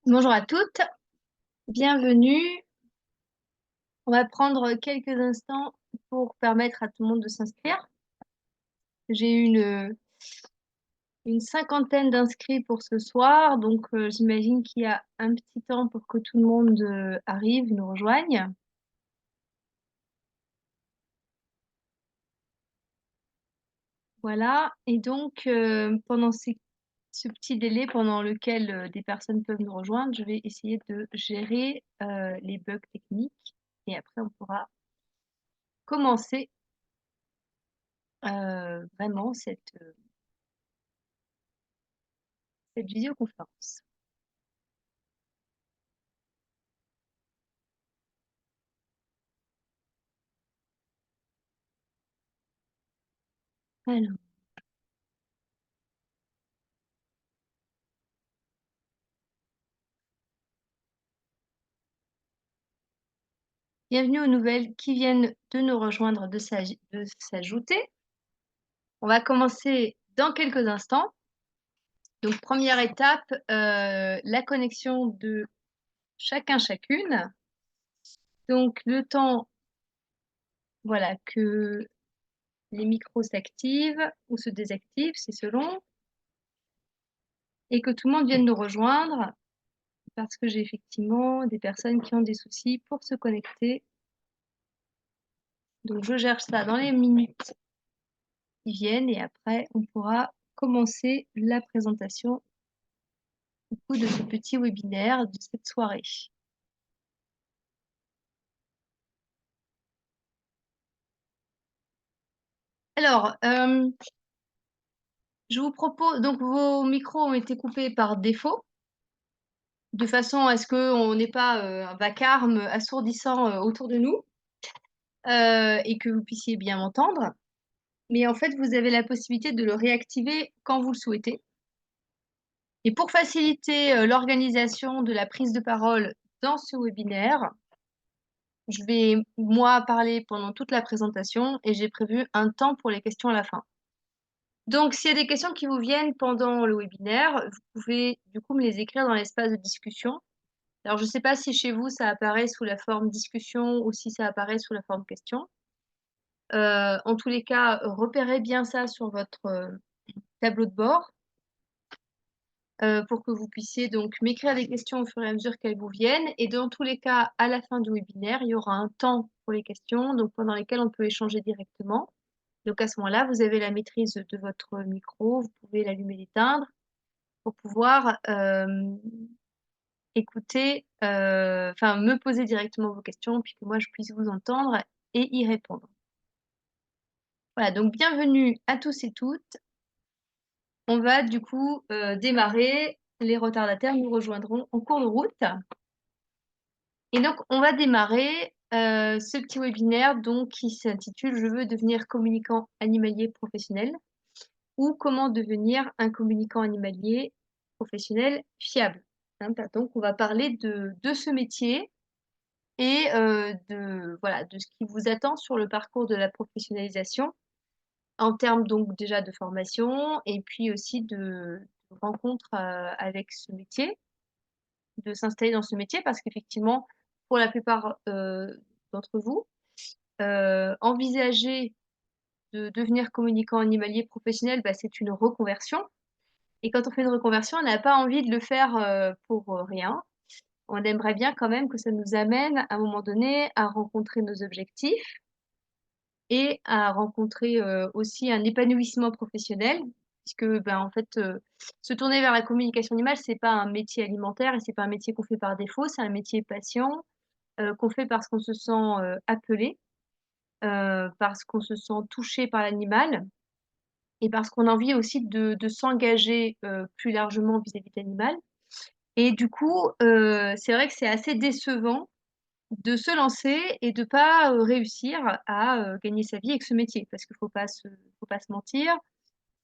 Bonjour à toutes, bienvenue. On va prendre quelques instants pour permettre à tout le monde de s'inscrire. J'ai une cinquantaine d'inscrits pour ce soir, donc j'imagine qu'il y a un petit temps pour que tout le monde arrive, nous rejoigne. Voilà, et donc pendant ce petit délai pendant lequel des personnes peuvent nous rejoindre, je vais essayer de gérer les bugs techniques et après on pourra commencer vraiment cette visioconférence. Alors, bienvenue aux nouvelles qui viennent de nous rejoindre de s'ajouter. On va commencer dans quelques instants. Donc, première étape, la connexion de chacun, chacune. Donc, le temps, voilà, que les micros s'activent ou se désactivent, c'est selon, et que tout le monde vienne nous rejoindre parce que j'ai effectivement des personnes qui ont des soucis pour se connecter. Donc, je gère ça dans les minutes qui viennent et après, on pourra commencer la présentation de ce petit webinaire de cette soirée. Alors, je vous propose, donc vos micros ont été coupés par défaut, de façon à ce qu'on n'ait pas un vacarme assourdissant autour de nous et que vous puissiez bien m'entendre. Mais en fait, vous avez la possibilité de le réactiver quand vous le souhaitez. Et pour faciliter l'organisation de la prise de parole dans ce webinaire, je vais, moi, parler pendant toute la présentation et j'ai prévu un temps pour les questions à la fin. Donc, s'il y a des questions qui vous viennent pendant le webinaire, vous pouvez du coup me les écrire dans l'espace de discussion. Alors, je ne sais pas si chez vous, ça apparaît sous la forme discussion ou si ça apparaît sous la forme question. En tous les cas, repérez bien ça sur votre tableau de bord pour que vous puissiez donc m'écrire des questions au fur et à mesure qu'elles vous viennent. Et dans tous les cas, à la fin du webinaire, il y aura un temps pour les questions, donc pendant lesquelles on peut échanger directement. Donc à ce moment-là, vous avez la maîtrise de votre micro, vous pouvez l'allumer, l'éteindre pour pouvoir écouter, enfin me poser directement vos questions, puis que moi je puisse vous entendre et y répondre. Voilà, donc bienvenue à tous et toutes. On va du coup démarrer. Les retardataires nous rejoindront en cours de route. Et donc, on va démarrer ce petit webinaire donc, qui s'intitule « Je veux devenir communicant animalier professionnel » ou « Comment devenir un communicant animalier professionnel fiable ». Donc, on va parler de ce métier et voilà, de ce qui vous attend sur le parcours de la professionnalisation en termes donc déjà de formation et puis aussi de rencontre avec ce métier, de s'installer dans ce métier parce qu'effectivement, pour la plupart d'entre vous, envisager de devenir communicant animalier professionnel, bah, c'est une reconversion. Et quand on fait une reconversion, on n'a pas envie de le faire pour rien. On aimerait bien quand même que ça nous amène à un moment donné à rencontrer nos objectifs et à rencontrer aussi un épanouissement professionnel, puisque ben, en fait, se tourner vers la communication animale, c'est pas un métier alimentaire et c'est pas un métier qu'on fait par défaut, c'est un métier patient qu'on fait parce qu'on se sent appelé, parce qu'on se sent touché par l'animal et parce qu'on a envie aussi de s'engager plus largement vis-à-vis de l'animal. Et du coup, c'est vrai que c'est assez décevant de se lancer et de pas réussir à gagner sa vie avec ce métier. Parce qu'il faut pas se mentir,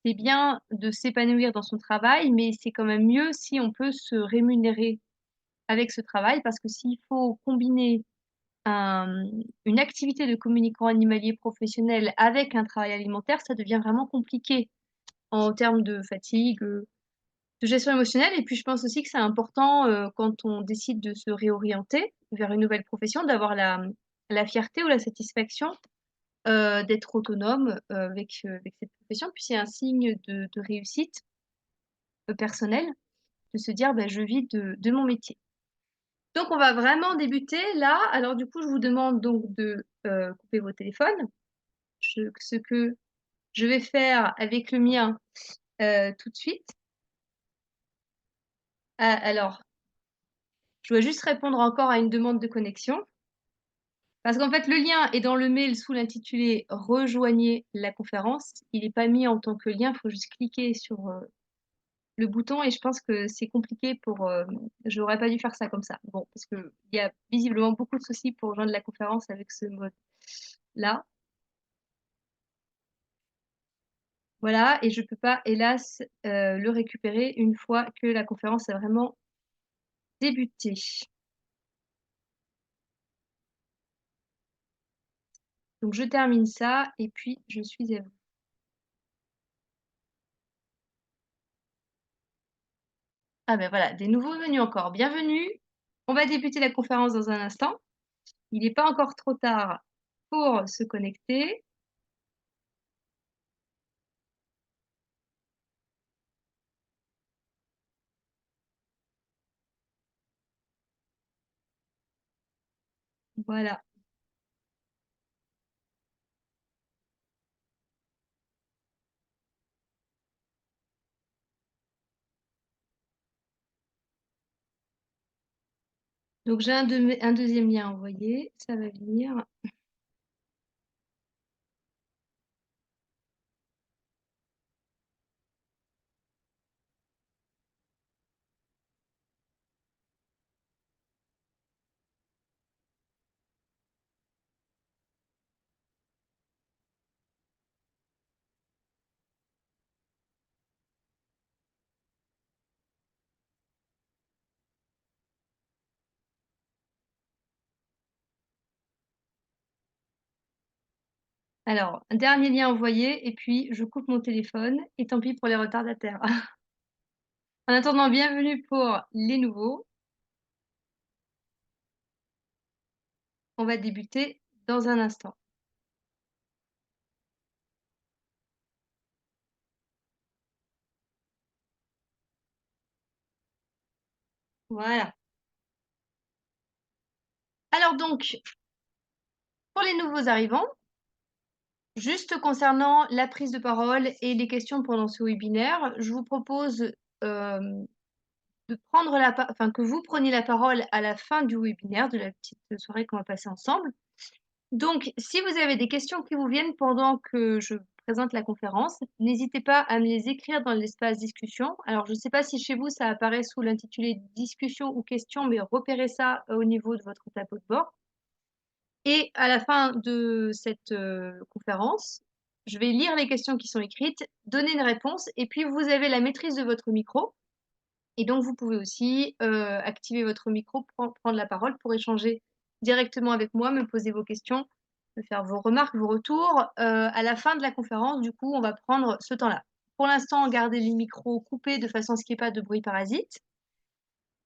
c'est bien de s'épanouir dans son travail, mais c'est quand même mieux si on peut se rémunérer avec ce travail, parce que s'il faut combiner une activité de communicant animalier professionnel avec un travail alimentaire, ça devient vraiment compliqué en termes de fatigue, de gestion émotionnelle et puis je pense aussi que c'est important, quand on décide de se réorienter vers une nouvelle profession, d'avoir la fierté ou la satisfaction, d'être autonome, avec cette profession. Puis c'est un signe de réussite, personnelle, de se dire: «Bah, je vis de mon métier». Donc on va vraiment débuter là. Alors du coup, je vous demande donc de, couper vos téléphones. Ce que je vais faire avec le mien, tout de suite. Alors, je dois juste répondre encore à une demande de connexion. Parce qu'en fait, le lien est dans le mail sous l'intitulé «Rejoignez la conférence». Il est pas mis en tant que lien, il faut juste cliquer sur, le bouton et je pense que c'est compliqué pour, j'aurais pas dû faire ça comme ça. Bon, parce qu'il y a visiblement beaucoup de soucis pour joindre la conférence avec ce mode-là. Voilà et je peux pas hélas, le récupérer une fois que la conférence a vraiment débuté. Donc je termine ça et puis je suis à vous. Ah ben voilà, des nouveaux venus encore. Bienvenue. On va débuter la conférence dans un instant. Il n'est pas encore trop tard pour se connecter. Voilà. Donc j'ai un deuxième lien envoyé, ça va venir. Alors, un dernier lien envoyé et puis je coupe mon téléphone et tant pis pour les retardataires. En attendant, bienvenue pour les nouveaux. On va débuter dans un instant. Voilà. Alors donc, pour les nouveaux arrivants, juste concernant la prise de parole et les questions pendant ce webinaire, je vous propose, hem, de prendre enfin que vous preniez la parole à la fin du webinaire, de la petite soirée qu'on va passer ensemble. Donc, si vous avez des questions qui vous viennent pendant que je présente la conférence, n'hésitez pas à me les écrire dans l'espace discussion. Alors, je ne sais pas si chez vous ça apparaît sous l'intitulé discussion ou questions, mais repérez ça au niveau de votre tableau de bord. Et à la fin de cette conférence, je vais lire les questions qui sont écrites, donner une réponse, et puis vous avez la maîtrise de votre micro. Et donc, vous pouvez aussi activer votre micro, prendre la parole pour échanger directement avec moi, me poser vos questions, me faire vos remarques, vos retours. À la fin de la conférence, du coup, on va prendre ce temps-là. Pour l'instant, gardez les micros coupés de façon à ce qu'il n'y ait pas de bruit parasite.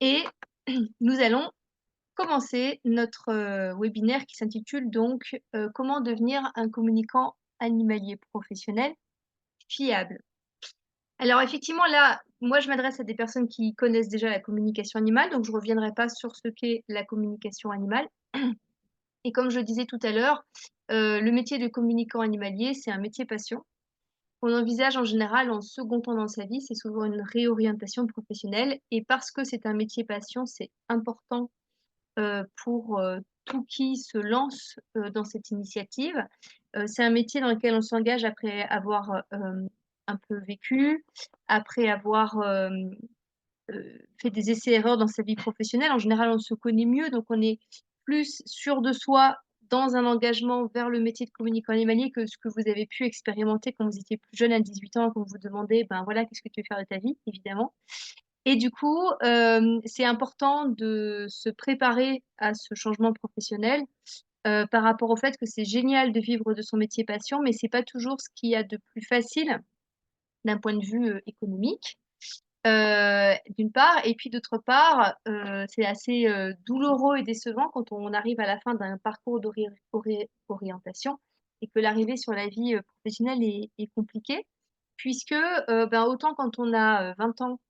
Et nous allons commencer notre webinaire qui s'intitule donc Comment devenir un communicant animalier professionnel fiable. Alors effectivement, là, moi, je m'adresse à des personnes qui connaissent déjà la communication animale, donc je ne reviendrai pas sur ce qu'est la communication animale. Et comme je disais tout à l'heure, le métier de communicant animalier, c'est un métier passion qu'on envisage en général en second temps dans sa vie. C'est souvent une réorientation professionnelle et parce que c'est un métier passion, c'est important, pour, tout qui se lance, dans cette initiative. C'est un métier dans lequel on s'engage après avoir, un peu vécu, après avoir, fait des essais-erreurs dans sa vie professionnelle. En général, on se connaît mieux, donc on est plus sûr de soi dans un engagement vers le métier de communicant animalier que ce que vous avez pu expérimenter quand vous étiez plus jeune à 18 ans, quand vous vous demandez: «Ben, voilà, qu'est-ce que tu veux faire de ta vie?» évidemment. Et du coup, c'est important de se préparer à ce changement professionnel, par rapport au fait que c'est génial de vivre de son métier passion, mais c'est pas toujours ce qu'il y a de plus facile d'un point de vue, économique. d'une part et puis d'autre part, c'est assez, douloureux et décevant quand on arrive à la fin d'un parcours d'orientation et que l'arrivée sur la vie, professionnelle est compliquée puisque, ben, autant quand on a, 20 ans,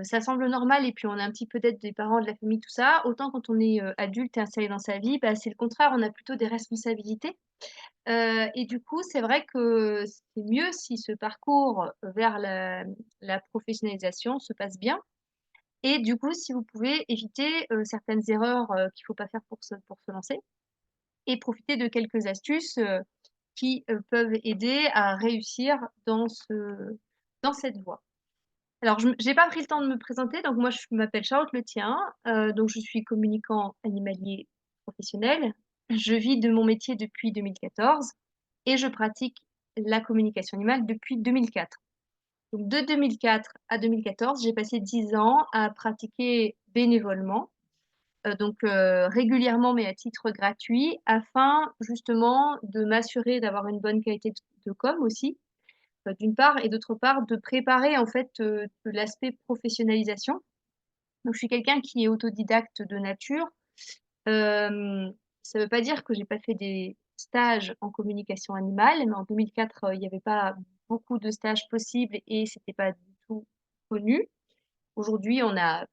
ça semble normal et puis on a un petit peu d'aide des parents, de la famille, tout ça, autant quand on est, adulte et installé dans sa vie, bah, c'est le contraire, on a plutôt des responsabilités. Et du coup, c'est vrai que c'est mieux si ce parcours vers la professionnalisation se passe bien et du coup, si vous pouvez éviter, certaines erreurs, qu'il faut pas faire pour se lancer et profiter de quelques astuces, qui, peuvent aider à réussir dans cette voie. Alors j'ai pas pris le temps de me présenter, donc moi je m'appelle Charlotte Letien, donc je suis communicant animalier professionnel. Je vis de mon métier depuis 2014 et je pratique la communication animale depuis 2004. Donc de 2004 à 2014, j'ai passé 10 ans à pratiquer bénévolement, régulièrement mais à titre gratuit afin justement de m'assurer d'avoir une bonne qualité de com aussi, d'une part et d'autre part de préparer en fait, l'aspect professionnalisation. Donc je suis quelqu'un qui est autodidacte de nature. Hem, Ça veut pas dire que j'ai pas fait des stages en communication animale, mais en 2004, il y avait pas beaucoup de stages possibles et c'était pas du tout connu. Aujourd'hui, on a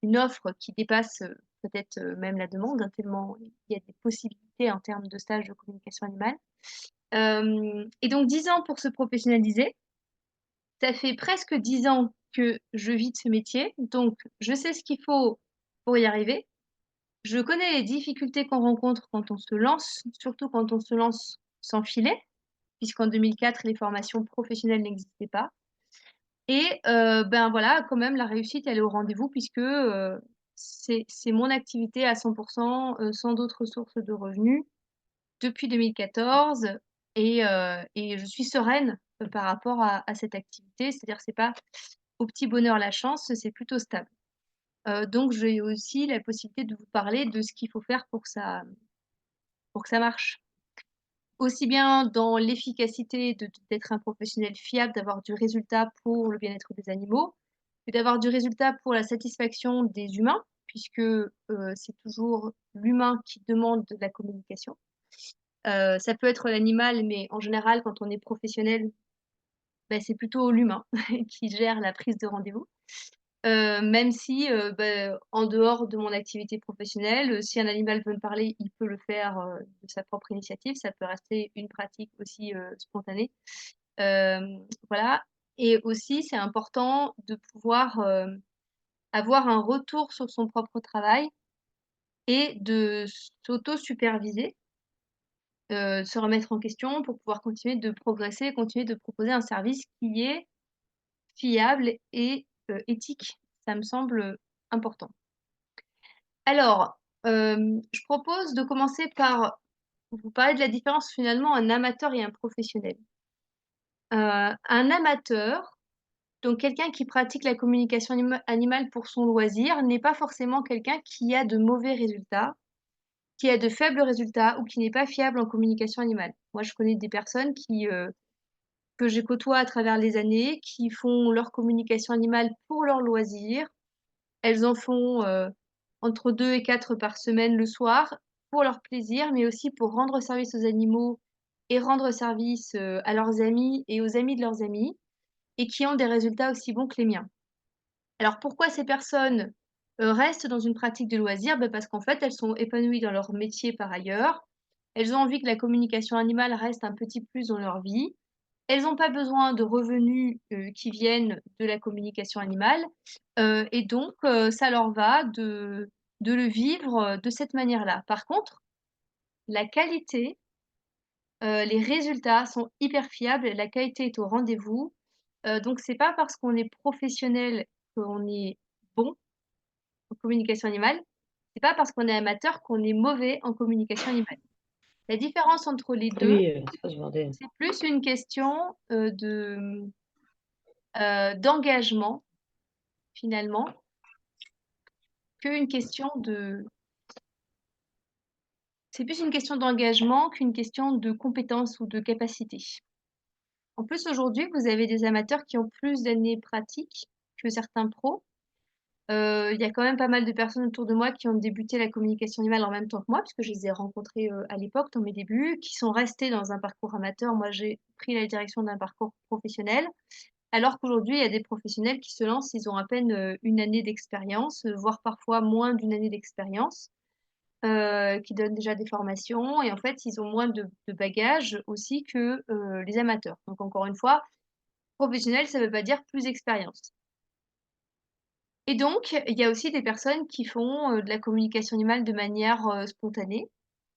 une offre qui dépasse, peut-être, même la demande, hein, tellement il y a des possibilités en termes de stages de communication animale. Et donc 10 ans pour se professionnaliser. Ça fait presque 10 ans que je vis de ce métier, donc je sais ce qu'il faut pour y arriver. Je connais les difficultés qu'on rencontre quand on se lance, surtout quand on se lance sans filet, puisqu'en 2004, les formations professionnelles n'existaient pas. Et ben, voilà, quand même, la réussite, elle est au rendez-vous puisque, c'est mon activité à 100 sans d'autres sources de revenus depuis 2014 et je suis sereine, par rapport à cette activité. C'est-à-dire, c'est pas au petit bonheur la chance, c'est plutôt stable. Donc j'ai aussi la possibilité de vous parler de ce qu'il faut faire pour que ça marche. Aussi bien dans l'efficacité d'être un professionnel fiable, d'avoir du résultat pour le bien-être des animaux, que d'avoir du résultat pour la satisfaction des humains, puisque, c'est toujours l'humain qui demande de la communication. Ça peut être l'animal, mais en général, quand on est professionnel, bah, c'est plutôt l'humain qui gère la prise de rendez-vous. Même si, en dehors de mon activité professionnelle, si un animal veut me parler, il peut le faire, de sa propre initiative. Ça peut rester une pratique aussi, spontanée. Voilà et aussi c'est important de pouvoir, avoir un retour sur son propre travail et de s'auto-superviser, se remettre en question pour pouvoir continuer de progresser, continuer de proposer un service qui est fiable et éthique. Ça me semble, important. Alors, je propose de commencer par vous parler de la différence finalement un amateur et un professionnel. Un amateur, donc quelqu'un qui pratique la communication animale pour son loisir, n'est pas forcément quelqu'un qui a de mauvais résultats, qui a de faibles résultats ou qui n'est pas fiable en communication animale. Moi, je connais des personnes que je côtoie à travers les années, qui font leur communication animale pour leur loisir. Elles en font, entre 2 et 4 par semaine le soir, pour leur plaisir, mais aussi pour rendre service aux animaux et rendre service, à leurs amis et aux amis de leurs amis et qui ont des résultats aussi bons que les miens. Alors pourquoi ces personnes, restent dans une pratique de loisir? Bah, parce qu'en fait, elles sont épanouies dans leur métier par ailleurs. Elles ont envie que la communication animale reste un petit plus dans leur vie. Elles ont pas besoin de revenus, qui viennent de la communication animale, et donc ça leur va de le vivre, de cette manière-là. Par contre, la qualité, les résultats sont hyper fiables, la qualité est au rendez-vous, donc c'est pas parce qu'on est professionnel qu'on est bon en communication animale, c'est pas parce qu'on est amateur qu'on est mauvais en communication animale. La différence entre les 2, Oui, ça se vendait. c'est plus une question, d'engagement finalement, qu'une question de c'est plus une question d'engagement qu'une question de compétence ou de capacité. En plus, aujourd'hui, vous avez des amateurs qui ont plus d'années pratiques que certains pros. Il y a quand même pas mal de personnes autour de moi qui ont débuté la communication animale en même temps que moi, puisque je les ai rencontrées, à l'époque, dans mes débuts, qui sont restées dans un parcours amateur. Moi, j'ai pris la direction d'un parcours professionnel, alors qu'aujourd'hui, il y a des professionnels qui se lancent, ils ont à peine, 1 année d'expérience, voire parfois moins d'1 année d'expérience, qui donnent déjà des formations et en fait, ils ont moins de bagages aussi que, les amateurs. Donc encore une fois, professionnel, ça veut pas dire plus d'expérience. Et donc, il y a aussi des personnes qui font, de la communication animale de manière, spontanée.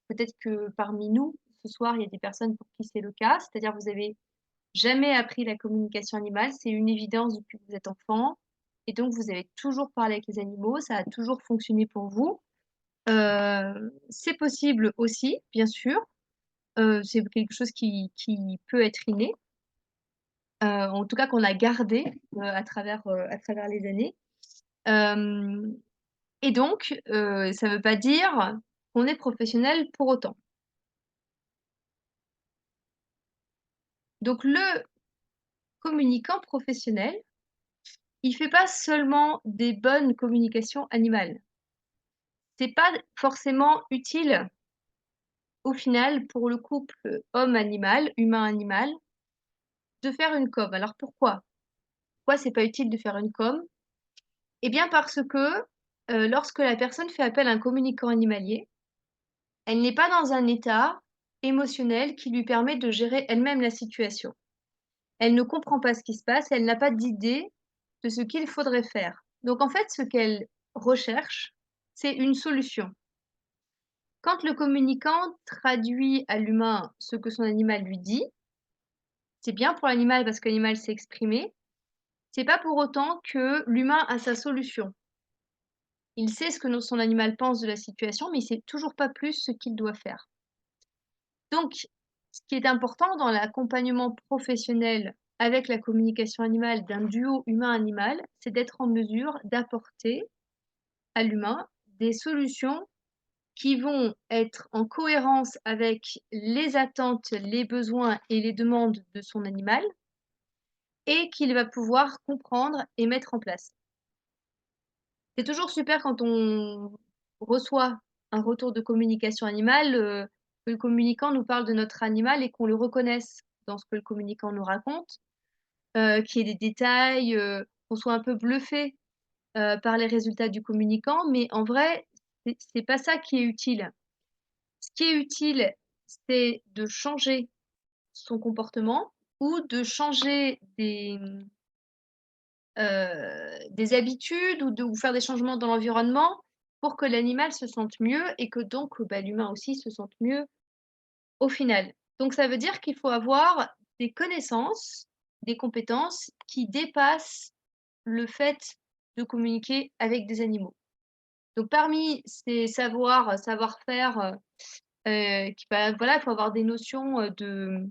Peut-être que parmi nous, ce soir, il y a des personnes pour qui c'est le cas, c'est-à-dire vous avez jamais appris la communication animale, c'est une évidence depuis que vous êtes enfant et donc vous avez toujours parlé avec les animaux, ça a toujours fonctionné pour vous. C'est possible aussi, bien sûr, c'est quelque chose qui peut être inné, en tout cas qu'on a gardé, à travers les années. Hem Et donc, ça veut pas dire qu'on est professionnel pour autant. Donc le communicant professionnel, il fait pas seulement des bonnes communications animales. C'est pas forcément utile, au final, pour le couple homme-animal, humain-animal, de faire une com. Alors pourquoi? Pourquoi c'est pas utile de faire une com? Eh bien parce que, lorsque la personne fait appel à un communicant animalier, elle n'est pas dans un état émotionnel qui lui permet de gérer elle-même la situation. Elle ne comprend pas ce qui se passe, elle n'a pas d'idée de ce qu'il faudrait faire. Donc en fait, ce qu'elle recherche, c'est une solution. Quand le communicant traduit à l'humain ce que son animal lui dit, c'est bien pour l'animal parce que l'animal s'est exprimé, c'est pas pour autant que l'humain a sa solution. Il sait ce que son animal pense de la situation, mais il sait toujours pas plus ce qu'il doit faire. Donc, ce qui est important dans l'accompagnement professionnel avec la communication animale d'un duo humain-animal, c'est d'être en mesure d'apporter à l'humain des solutions qui vont être en cohérence avec les attentes, les besoins et les demandes de son animal et qu'il va pouvoir comprendre et mettre en place. C'est toujours super quand on reçoit un retour de communication animale, que le communicant nous parle de notre animal et qu'on le reconnaisse dans ce que le communicant nous raconte, qu'il y ait des détails, qu'on soit un peu bluffé, par les résultats du communicant, mais en vrai, c'est pas ça qui est utile. Ce qui est utile, c'est de changer son comportement ou de changer des habitudes ou faire des changements dans l'environnement pour que l'animal se sente mieux et que donc, bah, l'humain aussi se sente mieux au final. Donc ça veut dire qu'il faut avoir des connaissances, des compétences qui dépassent le fait de communiquer avec des animaux. Donc parmi ces savoir-faire, qui voilà, il faut avoir des notions, de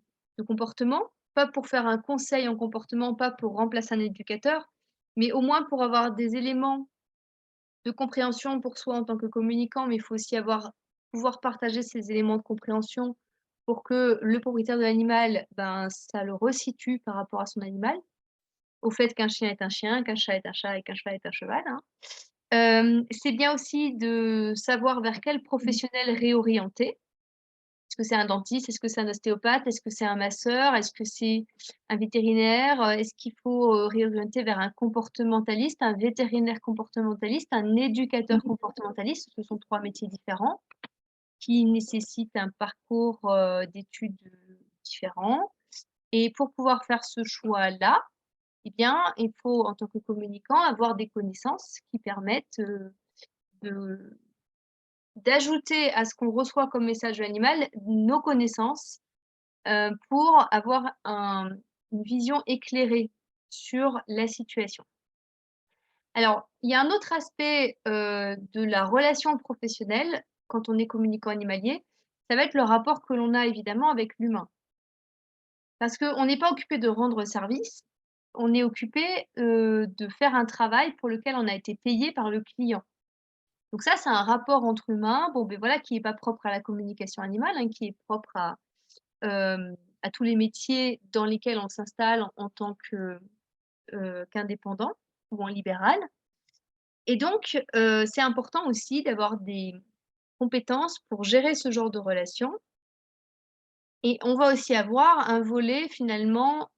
comportement, pas pour faire un conseil en comportement, pas pour remplacer un éducateur, mais au moins pour avoir des éléments de compréhension pour soi en tant que communicant, mais il faut aussi pouvoir partager ces éléments de compréhension pour que le propriétaire de l'animal, ben, ça le resitue par rapport à son animal, au fait qu'un chien est un chien, qu'un chat est un chat et qu'un cheval est un cheval, hein. C'est bien aussi de savoir vers quel professionnel réorienter. Est-ce que c'est un dentiste? Est-ce que c'est un ostéopathe? Est-ce que c'est un masseur? Est-ce que c'est un vétérinaire? Est-ce qu'il faut, réorienter vers un comportementaliste, un vétérinaire comportementaliste, un éducateur comportementaliste? Ce sont 3 métiers différents qui nécessitent un parcours, d'études, différent et pour pouvoir faire ce choix-là, eh bien, il faut en tant que communicant avoir des connaissances qui permettent, de d'ajouter à ce qu'on reçoit comme message de l'animal, nos connaissances, pour avoir une vision éclairée sur la situation. Alors, il y a un autre aspect, de la relation professionnelle quand on est communicant animalier, ça va être le rapport que l'on a évidemment avec l'humain. Parce qu'on n'est pas occupé de rendre service, on est occupé, de faire un travail pour lequel on a été payé par le client. Donc ça, c'est un rapport entre humains, bon, beh, voilà, qui est pas propre à la communication animale, hein, qui est propre à tous les métiers dans lesquels on s'installe en tant que, qu'indépendant. ou en libéral. Et donc, c'est important aussi d'avoir des compétences pour gérer ce genre de relations et on va aussi avoir un volet finalement,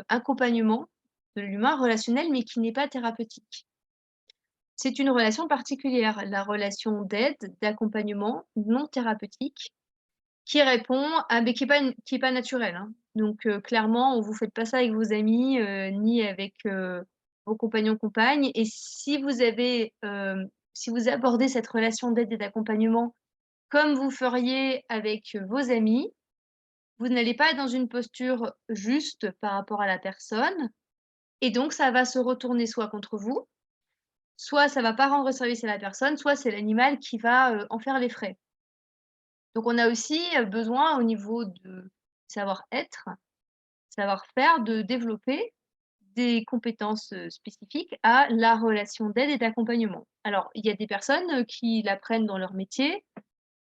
accompagnement de l'humain relationnel, mais qui n'est pas thérapeutique. C'est une relation particulière, la relation d'aide, d'accompagnement non thérapeutique qui répond à mais qui est pas naturelle, hein. Donc clairement, vous faites pas ça avec vos amis, ni avec, vos compagnons, compagnes et si vous abordez cette relation d'aide et d'accompagnement comme vous feriez avec, vos amis, vous n'allez pas être dans une posture juste par rapport à la personne et donc ça va se retourner soit contre vous, soit ça va pas rendre service à la personne, soit c'est l'animal qui va, en faire les frais. Donc on a aussi, besoin au niveau de savoir-être, savoir-faire, de développer des compétences, spécifiques à la relation d'aide et d'accompagnement. Alors, il y a des personnes, qui l'apprennent dans leur métier.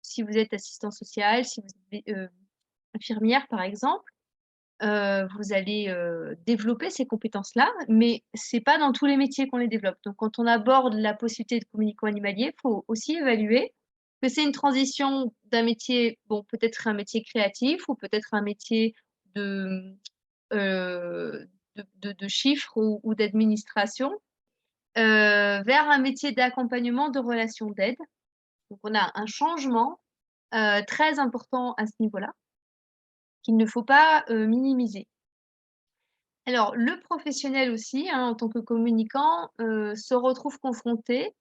Si vous êtes assistant social, si vous êtes infirmière par exemple, vous allez, développer ces compétences-là, mais c'est pas dans tous les métiers qu'on les développe. Donc quand on aborde la possibilité de communicant animalier, il faut aussi évaluer que c'est une transition d'un métier, bon peut-être un métier créatif ou peut-être un métier de, de chiffres ou d'administration, vers un métier d'accompagnement, de relations d'aide. Donc on a un changement, très important à ce niveau-là, qu'il ne faut pas, minimiser. Alors, le professionnel aussi, hein, en tant que communicant, se retrouve confronté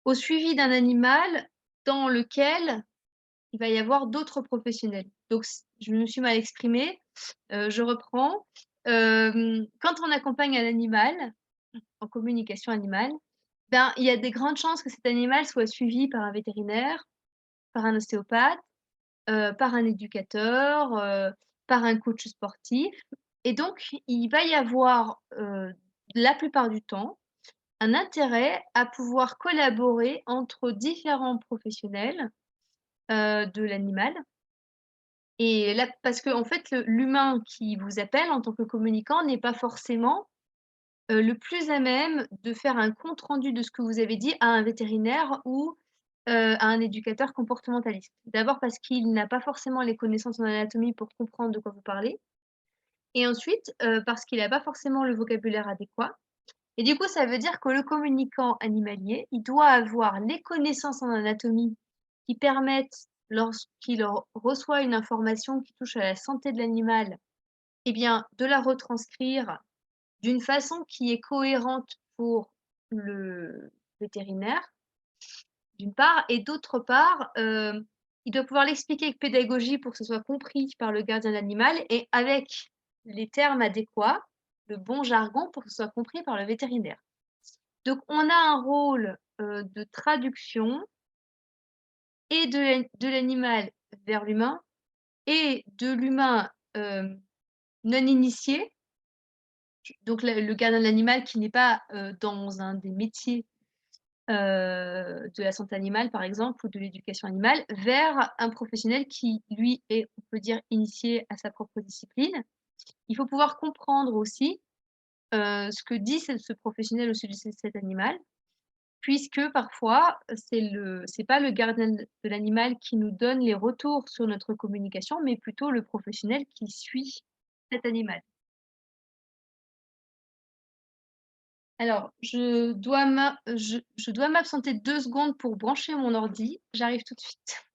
au suivi d'un animal dans lequel il va y avoir d'autres professionnels. Donc je me suis mal exprimée, je reprends. Quand on accompagne un animal, en communication animale, ben, il y a des grandes chances que cet animal soit suivi par un vétérinaire, par un ostéopathe, par un éducateur, par un coach sportif et donc il va y avoir, la plupart du temps, un intérêt à pouvoir collaborer entre différents professionnels, de l'animal et là parce qu'en fait, l'humain qui vous appelle en tant que communicant n'est pas forcément, le plus à même de faire un compte rendu de ce que vous avez dit à un vétérinaire ou, à un éducateur comportementaliste. D'abord parce qu'il n'a pas forcément les connaissances en anatomie pour comprendre de quoi vous parlez et ensuite, parce qu'il a pas forcément le vocabulaire adéquat et du coup, ça veut dire que le communicant animalier, il doit avoir les connaissances en anatomie qui permettent, lorsqu'il reçoit une information qui touche à la santé de l'animal et bien, de la retranscrire d'une façon qui est cohérente pour le vétérinaire, d'une part et d'autre part, il doit pouvoir l'expliquer avec pédagogie pour que ce soit compris par le gardien d'animal et avec les termes adéquats, le bon jargon pour que ce soit compris par le vétérinaire. Donc on a un rôle, de traduction et de l'animal vers l'humain et de l'humain, non initié, donc le gardien de l'animal qui n'est pas, dans un des métiers, de la santé animale par exemple ou de l'éducation animale, vers un professionnel qui lui est, on peut dire, initié à sa propre discipline. Il faut pouvoir comprendre aussi, ce que dit ce professionnel au sujet de cet animal, puisque parfois, c'est pas le gardien de l'animal qui nous donne les retours sur notre communication, mais plutôt le professionnel qui suit cet animal. Alors, je dois m'absenter 2 secondes pour brancher mon ordi, j'arrive tout de suite.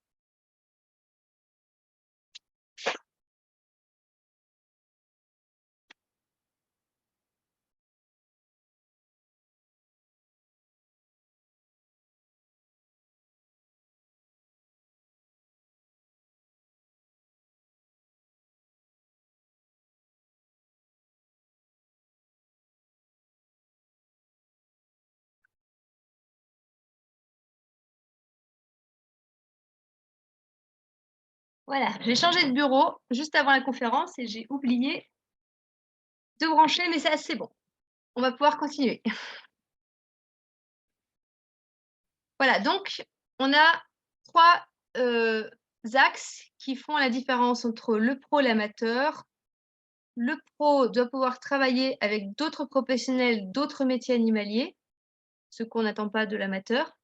Voilà, j'ai changé de bureau juste avant la conférence et j'ai oublié de brancher, mais ça c'est bon, on va pouvoir continuer. Voilà, donc on a 3 axes qui font la différence entre le pro, l'amateur Le pro doit pouvoir travailler avec d'autres professionnels, d'autres métiers animaliers, ce qu'on n'attend pas de l'amateur.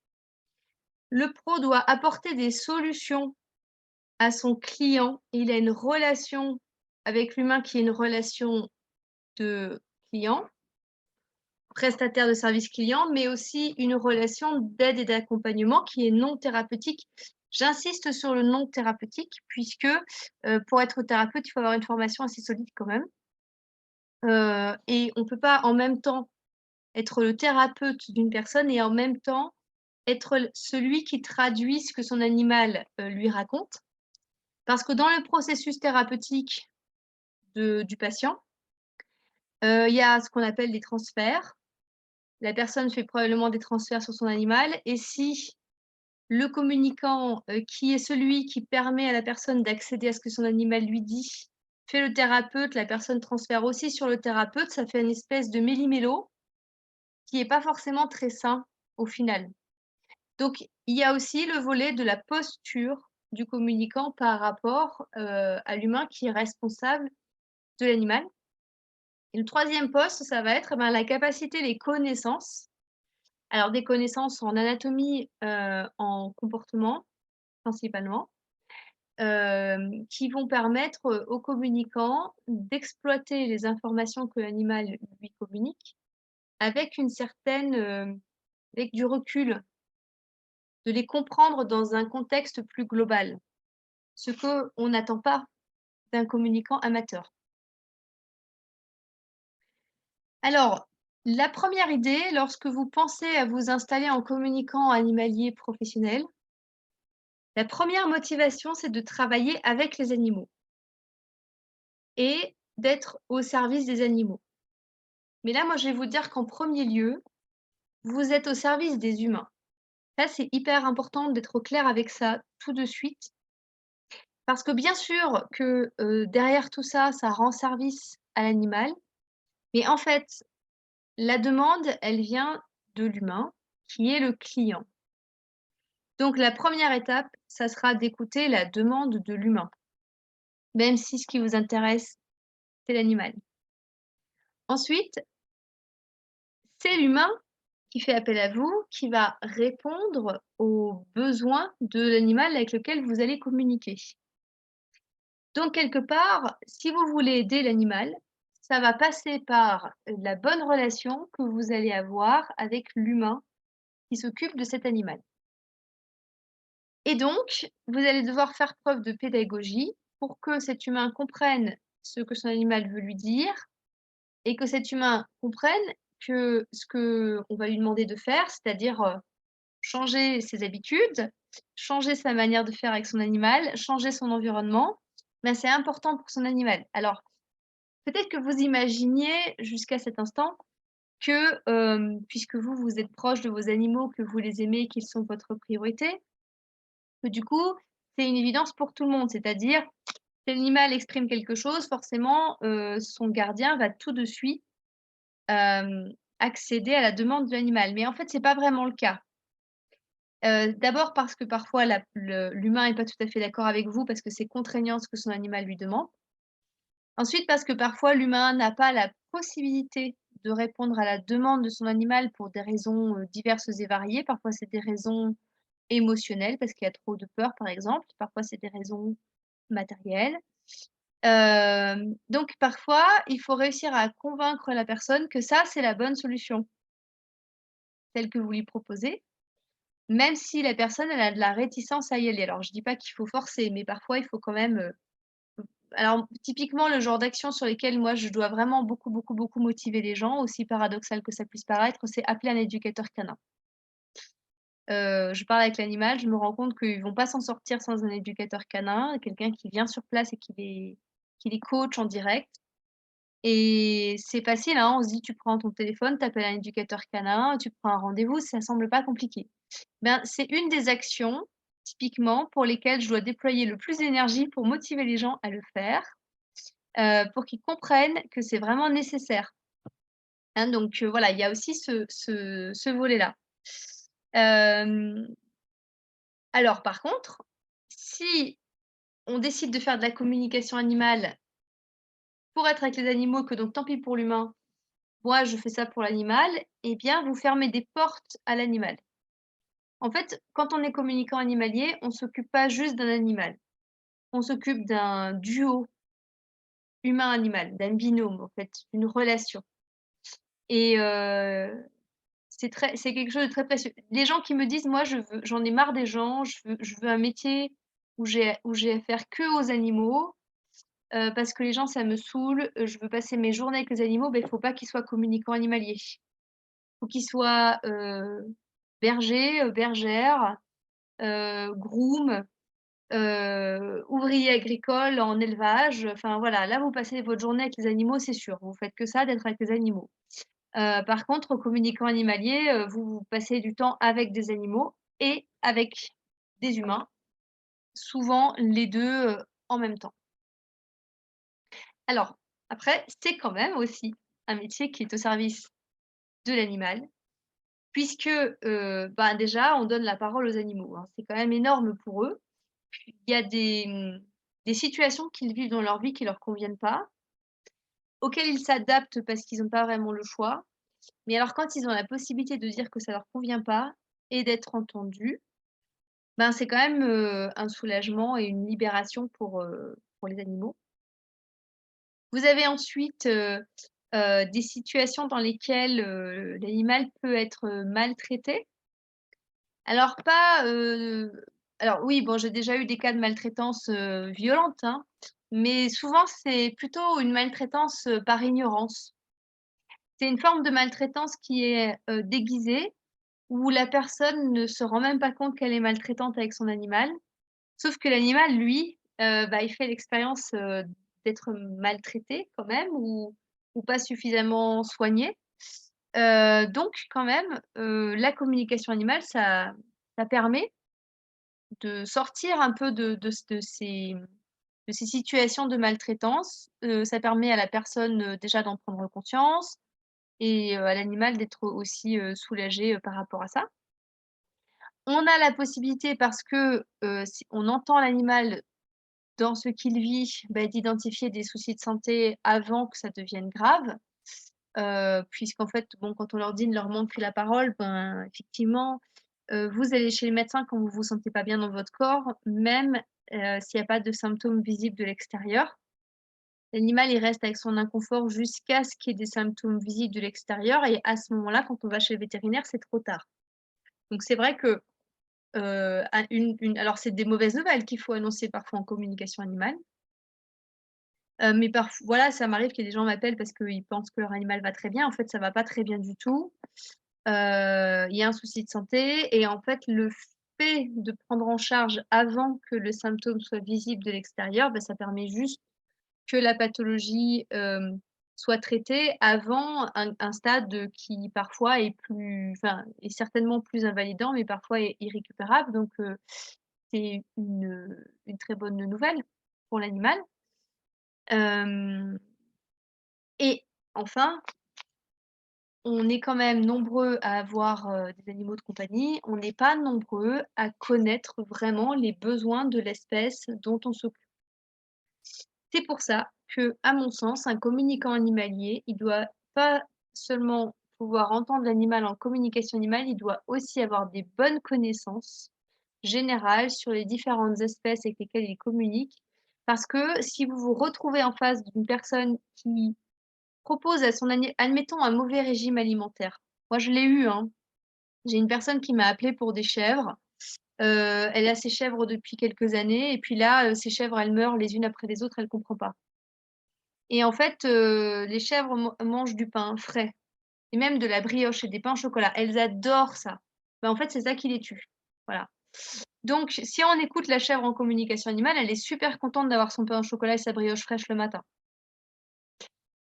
Le pro doit apporter des solutions à son client. Il a une relation avec l'humain qui est une relation de client, prestataire de service client, mais aussi une relation d'aide et d'accompagnement qui est non thérapeutique. J'insiste sur le non thérapeutique puisque, pour être thérapeute, il faut avoir une formation assez solide quand même. Et on ne peut pas en même temps être le thérapeute d'une personne et en même temps être celui qui traduit ce que son animal lui raconte. Parce que dans le processus thérapeutique du patient, il y a ce qu'on appelle des transferts. La personne fait probablement des transferts sur son animal et si le communicant, qui est celui qui permet à la personne d'accéder à ce que son animal lui dit, fait le thérapeute, la personne transfère aussi sur le thérapeute, ça fait une espèce de méli-mélo qui est pas forcément très sain au final. Donc il y a aussi le volet de la posture du communicant par rapport, à l'humain qui est responsable de l'animal. Et le troisième poste, ça va être, la capacité, les connaissances. Alors des connaissances en anatomie, en comportement principalement, qui vont permettre, au communicant d'exploiter les informations que l'animal lui communique avec une certaine, avec du recul, de les comprendre dans un contexte plus global, ce qu'on n'attend pas d'un communicant amateur. Alors, la première idée, lorsque vous pensez à vous installer en communicant animalier professionnel, la première motivation, c'est de travailler avec les animaux et d'être au service des animaux. Mais là, moi, je vais vous dire qu'en premier lieu, vous êtes au service des humains. Ça, c'est hyper important d'être au clair avec ça tout de suite, parce que bien sûr que, derrière tout ça, ça rend service à l'animal, mais en fait, la demande, elle vient de l'humain, qui est le client. Donc la première étape, ça sera d'écouter la demande de l'humain, même si ce qui vous intéresse, c'est l'animal. Ensuite, c'est l'humain qui fait appel à vous, qui va répondre aux besoins de l'animal avec lequel vous allez communiquer. Donc quelque part, si vous voulez aider l'animal, ça va passer par la bonne relation que vous allez avoir avec l'humain qui s'occupe de cet animal. Et donc, vous allez devoir faire preuve de pédagogie pour que cet humain comprenne ce que son animal veut lui dire et que cet humain comprenne que ce qu'on va lui demander de faire, c'est-à-dire, changer ses habitudes, changer sa manière de faire avec son animal, changer son environnement, c'est important pour son animal. Alors, peut-être que vous imaginiez jusqu'à cet instant que, puisque vous, vous êtes proche de vos animaux, que vous les aimez, qu'ils sont votre priorité, que du coup, c'est une évidence pour tout le monde. C'est-à-dire, si l'animal exprime quelque chose, forcément, son gardien va tout de suite, accéder à la demande de l'animal. Mais en fait, c'est pas vraiment le cas. D'abord parce que parfois l'humain est pas tout à fait d'accord avec vous parce que c'est contraignant ce que son animal lui demande. Ensuite parce que parfois l'humain n'a pas la possibilité de répondre à la demande de son animal pour des raisons, diverses et variées. Parfois c'est des raisons émotionnelles parce qu'il y a trop de peur par exemple, parfois c'est des raisons matérielles. Donc parfois, il faut réussir à convaincre la personne que ça, c'est la bonne solution, celle que vous lui proposez. Même si la personne, elle a de la réticence à y aller. Alors je dis pas qu'il faut forcer, mais parfois il faut quand même, alors typiquement le genre d'action sur lesquelles moi je dois vraiment beaucoup, beaucoup, beaucoup motiver les gens, aussi paradoxal que ça puisse paraître, c'est appeler un éducateur canin. Je parle avec l'animal, je me rends compte qu'ils vont pas s'en sortir sans un éducateur canin, quelqu'un qui vient sur place et qui les coach en direct. Et c'est facile, hein, on se dit: «Tu prends ton téléphone, tu appelles un éducateur canin, tu prends un rendez-vous», ça semble pas compliqué. C'est une des actions, typiquement, pour lesquelles je dois déployer le plus d'énergie pour motiver les gens à le faire, pour qu'ils comprennent que c'est vraiment nécessaire, hein, donc voilà, il y a aussi ce volet-là. Hem, alors par contre, si on décide de faire de la communication animale pour être avec les animaux, que donc tant pis pour l'humain, moi je fais ça pour l'animal, eh bien vous fermez des portes à l'animal. En fait, quand on est communicant animalier, on s'occupe pas juste d'un animal, on s'occupe d'un duo humain-animal, d'un binôme en fait, d'une relation et c'est quelque chose de très précieux. Les gens qui me disent: «Moi j'en ai marre des gens, je veux un métier où j'ai affaire que aux animaux, parce que les gens ça me saoule, je veux passer mes journées avec les animaux», il faut pas qu'ils soient communicants animaliers. Faut qu'ils soient, berger, bergère, groom, ouvrier agricole en élevage, enfin voilà, là vous passez votre journée avec les animaux, c'est sûr. Vous faites que ça, d'être avec les animaux. Par contre, communicant animalier, vous passez du temps avec des animaux et avec des humains, souvent les 2 en même temps. Alors, après, c'est quand même aussi un métier qui est au service de l'animal puisque, déjà, on donne la parole aux animaux, hein. C'est quand même énorme pour eux. Il y a des situations qu'ils vivent dans leur vie qui leur conviennent pas, auxquelles ils s'adaptent parce qu'ils ont pas vraiment le choix. Mais alors quand ils ont la possibilité de dire que ça leur convient pas et d'être entendus, ben, c'est quand même, un soulagement et une libération pour les animaux. Vous avez ensuite, des situations dans lesquelles, l'animal peut être, maltraité. Alors pas, alors oui, bon, j'ai déjà eu des cas de maltraitance, violente, hein, mais souvent c'est plutôt une maltraitance, par ignorance. C'est une forme de maltraitance qui est, déguisée, où la personne ne se rend même pas compte qu'elle est maltraitante avec son animal, sauf que l'animal lui, il fait l'expérience, d'être maltraité quand même ou pas suffisamment soigné. Donc quand même, la communication animale ça permet de sortir un peu de ces situations de maltraitance. Ça permet à la personne, déjà d'en prendre conscience et à l'animal d'être aussi, soulagé, par rapport à ça. On a la possibilité parce que, si on entend l'animal dans ce qu'il vit, d'identifier des soucis de santé avant que ça devienne grave. Puisqu'en fait, bon, quand on leur dit: «Ne leur manque plus la parole», ben, effectivement, vous allez chez le médecin quand vous vous sentez pas bien dans votre corps, même, s'il y a pas de symptômes visibles de l'extérieur. L'animal, il reste avec son inconfort jusqu'à ce qu'il y ait des symptômes visibles de l'extérieur et à ce moment-là, quand on va chez le vétérinaire, c'est trop tard. Donc c'est vrai que, à une alors c'est des mauvaises nouvelles qu'il faut annoncer parfois en communication animale, mais voilà, ça m'arrive que des gens m'appellent parce qu'ils pensent que leur animal va très bien. En fait, ça va pas très bien du tout. Il y a un souci de santé et en fait, le fait de prendre en charge avant que le symptôme soit visible de l'extérieur, ça permet juste que la pathologie, soit traitée avant un stade, qui parfois est certainement plus invalidant, mais parfois est irrécupérable donc c'est une très bonne nouvelle pour l'animal. Hem et enfin, on est quand même nombreux à avoir, des animaux de compagnie. On n'est pas nombreux à connaître vraiment les besoins de l'espèce dont on s'occupe. C'est pour ça que, à mon sens, un communicant animalier, il doit pas seulement pouvoir entendre l'animal en communication animale, il doit aussi avoir des bonnes connaissances générales sur les différentes espèces avec lesquelles il communique. Parce que si vous vous retrouvez en face d'une personne qui propose à son ani admettons un mauvais régime alimentaire. Moi je l'ai eu, hein. J'ai une personne qui m'a appelée pour des chèvres, elle a ses chèvres depuis quelques années et puis là, ses chèvres, elles meurent les unes après les autres, elle comprend pas et en fait, les chèvres mangent du pain frais et même de la brioche et des pains au chocolat. Elles adorent ça. En fait, c'est ça qui les tue. Voilà. Donc si on écoute la chèvre en communication animale, elle est super contente d'avoir son pain au chocolat et sa brioche fraîche le matin.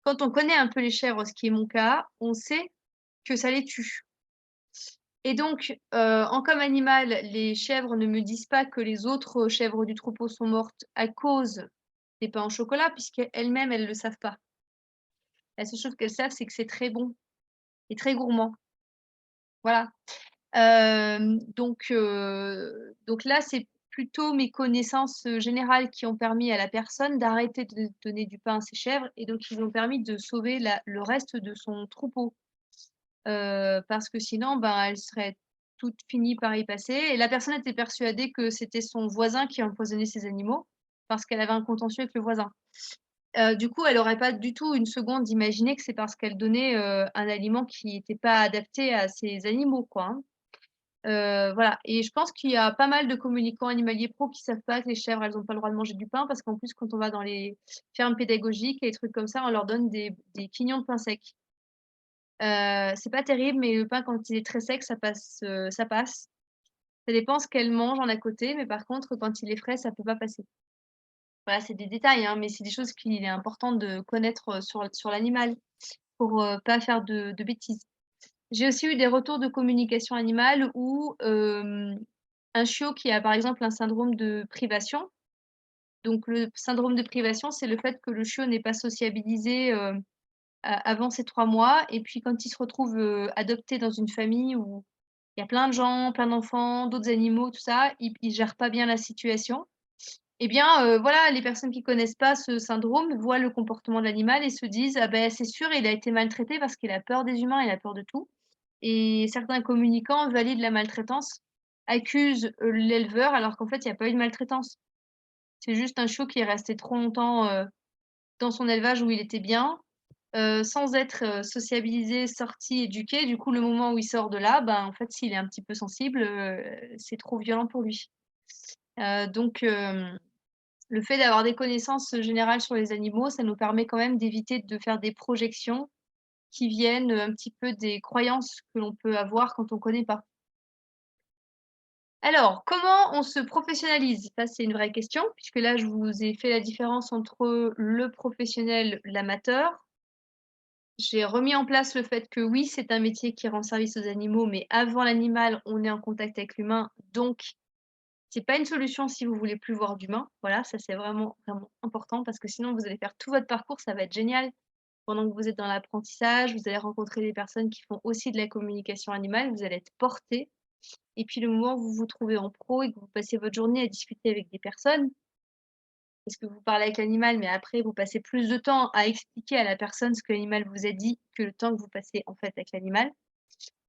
Quand on connaît un peu les chèvres, ce qui est mon cas, on sait que ça les tue. Et donc, en comme animal, les chèvres ne me disent pas que les autres chèvres du troupeau sont mortes à cause des pains au chocolat, puisqu'elles-mêmes, elles le savent pas. La seule chose qu'elles savent, c'est que c'est très bon et très gourmand. Voilà. Donc là, c'est plutôt mes connaissances, générales qui ont permis à la personne d'arrêter de donner du pain à ses chèvres et donc qui lui ont permis de sauver le reste de son troupeau. Parce que sinon, ben, elle serait toute finie par y passer et la personne était persuadée que c'était son voisin qui empoisonnait ses animaux, parce qu'elle avait un contentieux avec le voisin. Du coup, elle aurait pas du tout une seconde imaginé que c'est parce qu'elle donnait, un aliment qui était pas adapté à ses animaux, quoi, hein. Voilà et je pense qu'il y a pas mal de communicants animaliers pros qui savent pas que les chèvres, elles ont pas le droit de manger du pain parce qu'en plus, quand on va dans les fermes pédagogiques et les trucs comme ça, on leur donne des quignons de pain sec. C'est pas terrible, mais le pain quand il est très sec, ça passe, ça passe. Ça dépend ce qu'elles mangent en à côté, mais par contre, quand il est frais, ça peut pas passer. Voilà, c'est des détails, hein, mais c'est des choses qu'il est important de connaître, sur l'animal pour, pas faire de bêtises. J'ai aussi eu des retours de communication animale où, un chiot qui a, par exemple, un syndrome de privation. Donc le syndrome de privation, c'est le fait que le chiot n'est pas sociabilisé, avant ses 3 mois et puis quand il se retrouve, adopté dans une famille où il y a plein de gens, plein d'enfants, d'autres animaux, tout ça, il gère pas bien la situation. Eh bien, voilà, les personnes qui connaissent pas ce syndrome voient le comportement de l'animal et se disent: «Ah beh, c'est sûr, il a été maltraité parce qu'il a peur des humains, il a peur de tout». Et certains communicants valident la maltraitance, accusent, l'éleveur alors qu'en fait, il y a pas eu de maltraitance. C'est juste un chiot qui est resté trop longtemps, dans son élevage où il était bien, sans être, sociabilisé, sorti, éduqué. Du coup, le moment où il sort de là, ben, en fait, s'il est un petit peu sensible, c'est trop violent pour lui. Donc le fait d'avoir des connaissances, générales sur les animaux, ça nous permet quand même d'éviter de faire des projections qui viennent, un petit peu des croyances que l'on peut avoir quand on connaît pas. Alors, comment on se professionnalise? Ça, c'est une vraie question, puisque là, je vous ai fait la différence entre le professionnel, l'amateur. J'ai remis en place le fait que oui, c'est un métier qui rend service aux animaux, mais avant l'animal, on est en contact avec l'humain, donc c'est pas une solution si vous voulez plus voir d'humain. Voilà, ça c'est vraiment, vraiment important parce que sinon vous allez faire tout votre parcours, ça va être génial. Pendant que vous êtes dans l'apprentissage, vous allez rencontrer des personnes qui font aussi de la communication animale, vous allez être porté. Et puis le moment où vous vous trouvez en pro et que vous passez votre journée à discuter avec des personnes, parce que vous parlez avec l'animal, mais après vous passez plus de temps à expliquer à la personne ce que l'animal vous a dit, que le temps que vous passez en fait avec l'animal.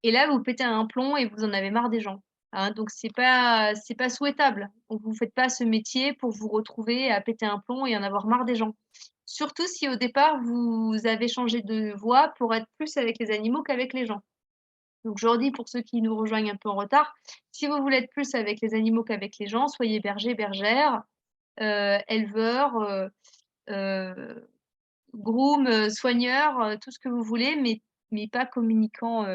Et là, vous pétez un plomb et vous en avez marre des gens, hein, donc c'est pas souhaitable. Donc vous faites pas ce métier pour vous retrouver à péter un plomb et en avoir marre des gens. Surtout si au départ vous avez changé de voie pour être plus avec les animaux qu'avec les gens. Donc je redis pour ceux qui nous rejoignent un peu en retard, si vous voulez être plus avec les animaux qu'avec les gens, soyez berger, bergère, éleveur, heu, groom, soigneur, tout ce que vous voulez, mais pas communicant,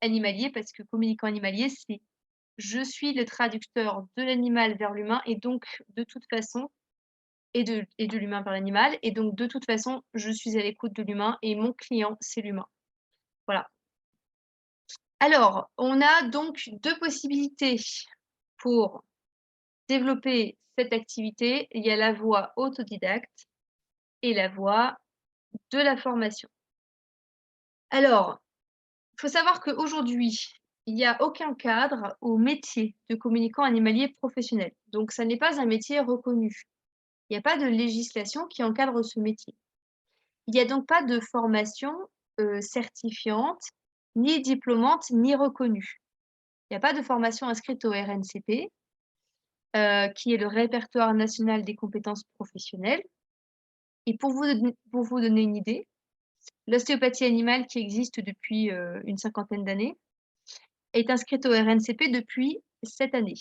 animalier parce que communicant animalier, c'est je suis le traducteur de l'animal vers l'humain et donc de toute façon et de l'humain vers l'animal et donc de toute façon, je suis à l'écoute de l'humain et mon client, c'est l'humain. Voilà. Alors, on a donc 2 possibilités pour développer cette activité. Il y a la voie autodidacte et la voie de la formation. Alors, il faut savoir qu'aujourd'hui, il n'y a aucun cadre au métier de communicant animalier professionnel. Donc ça n'est pas un métier reconnu. Il n'y a pas de législation qui encadre ce métier. Il n'y a donc pas de formation, certifiante, ni diplômante, ni reconnue. Il n'y a pas de formation inscrite au RNCP, qui est le répertoire national des compétences professionnelles et pour vous donner une idée, l'ostéopathie animale qui existe depuis, une cinquantaine d'années est inscrite au RNCP depuis cette année.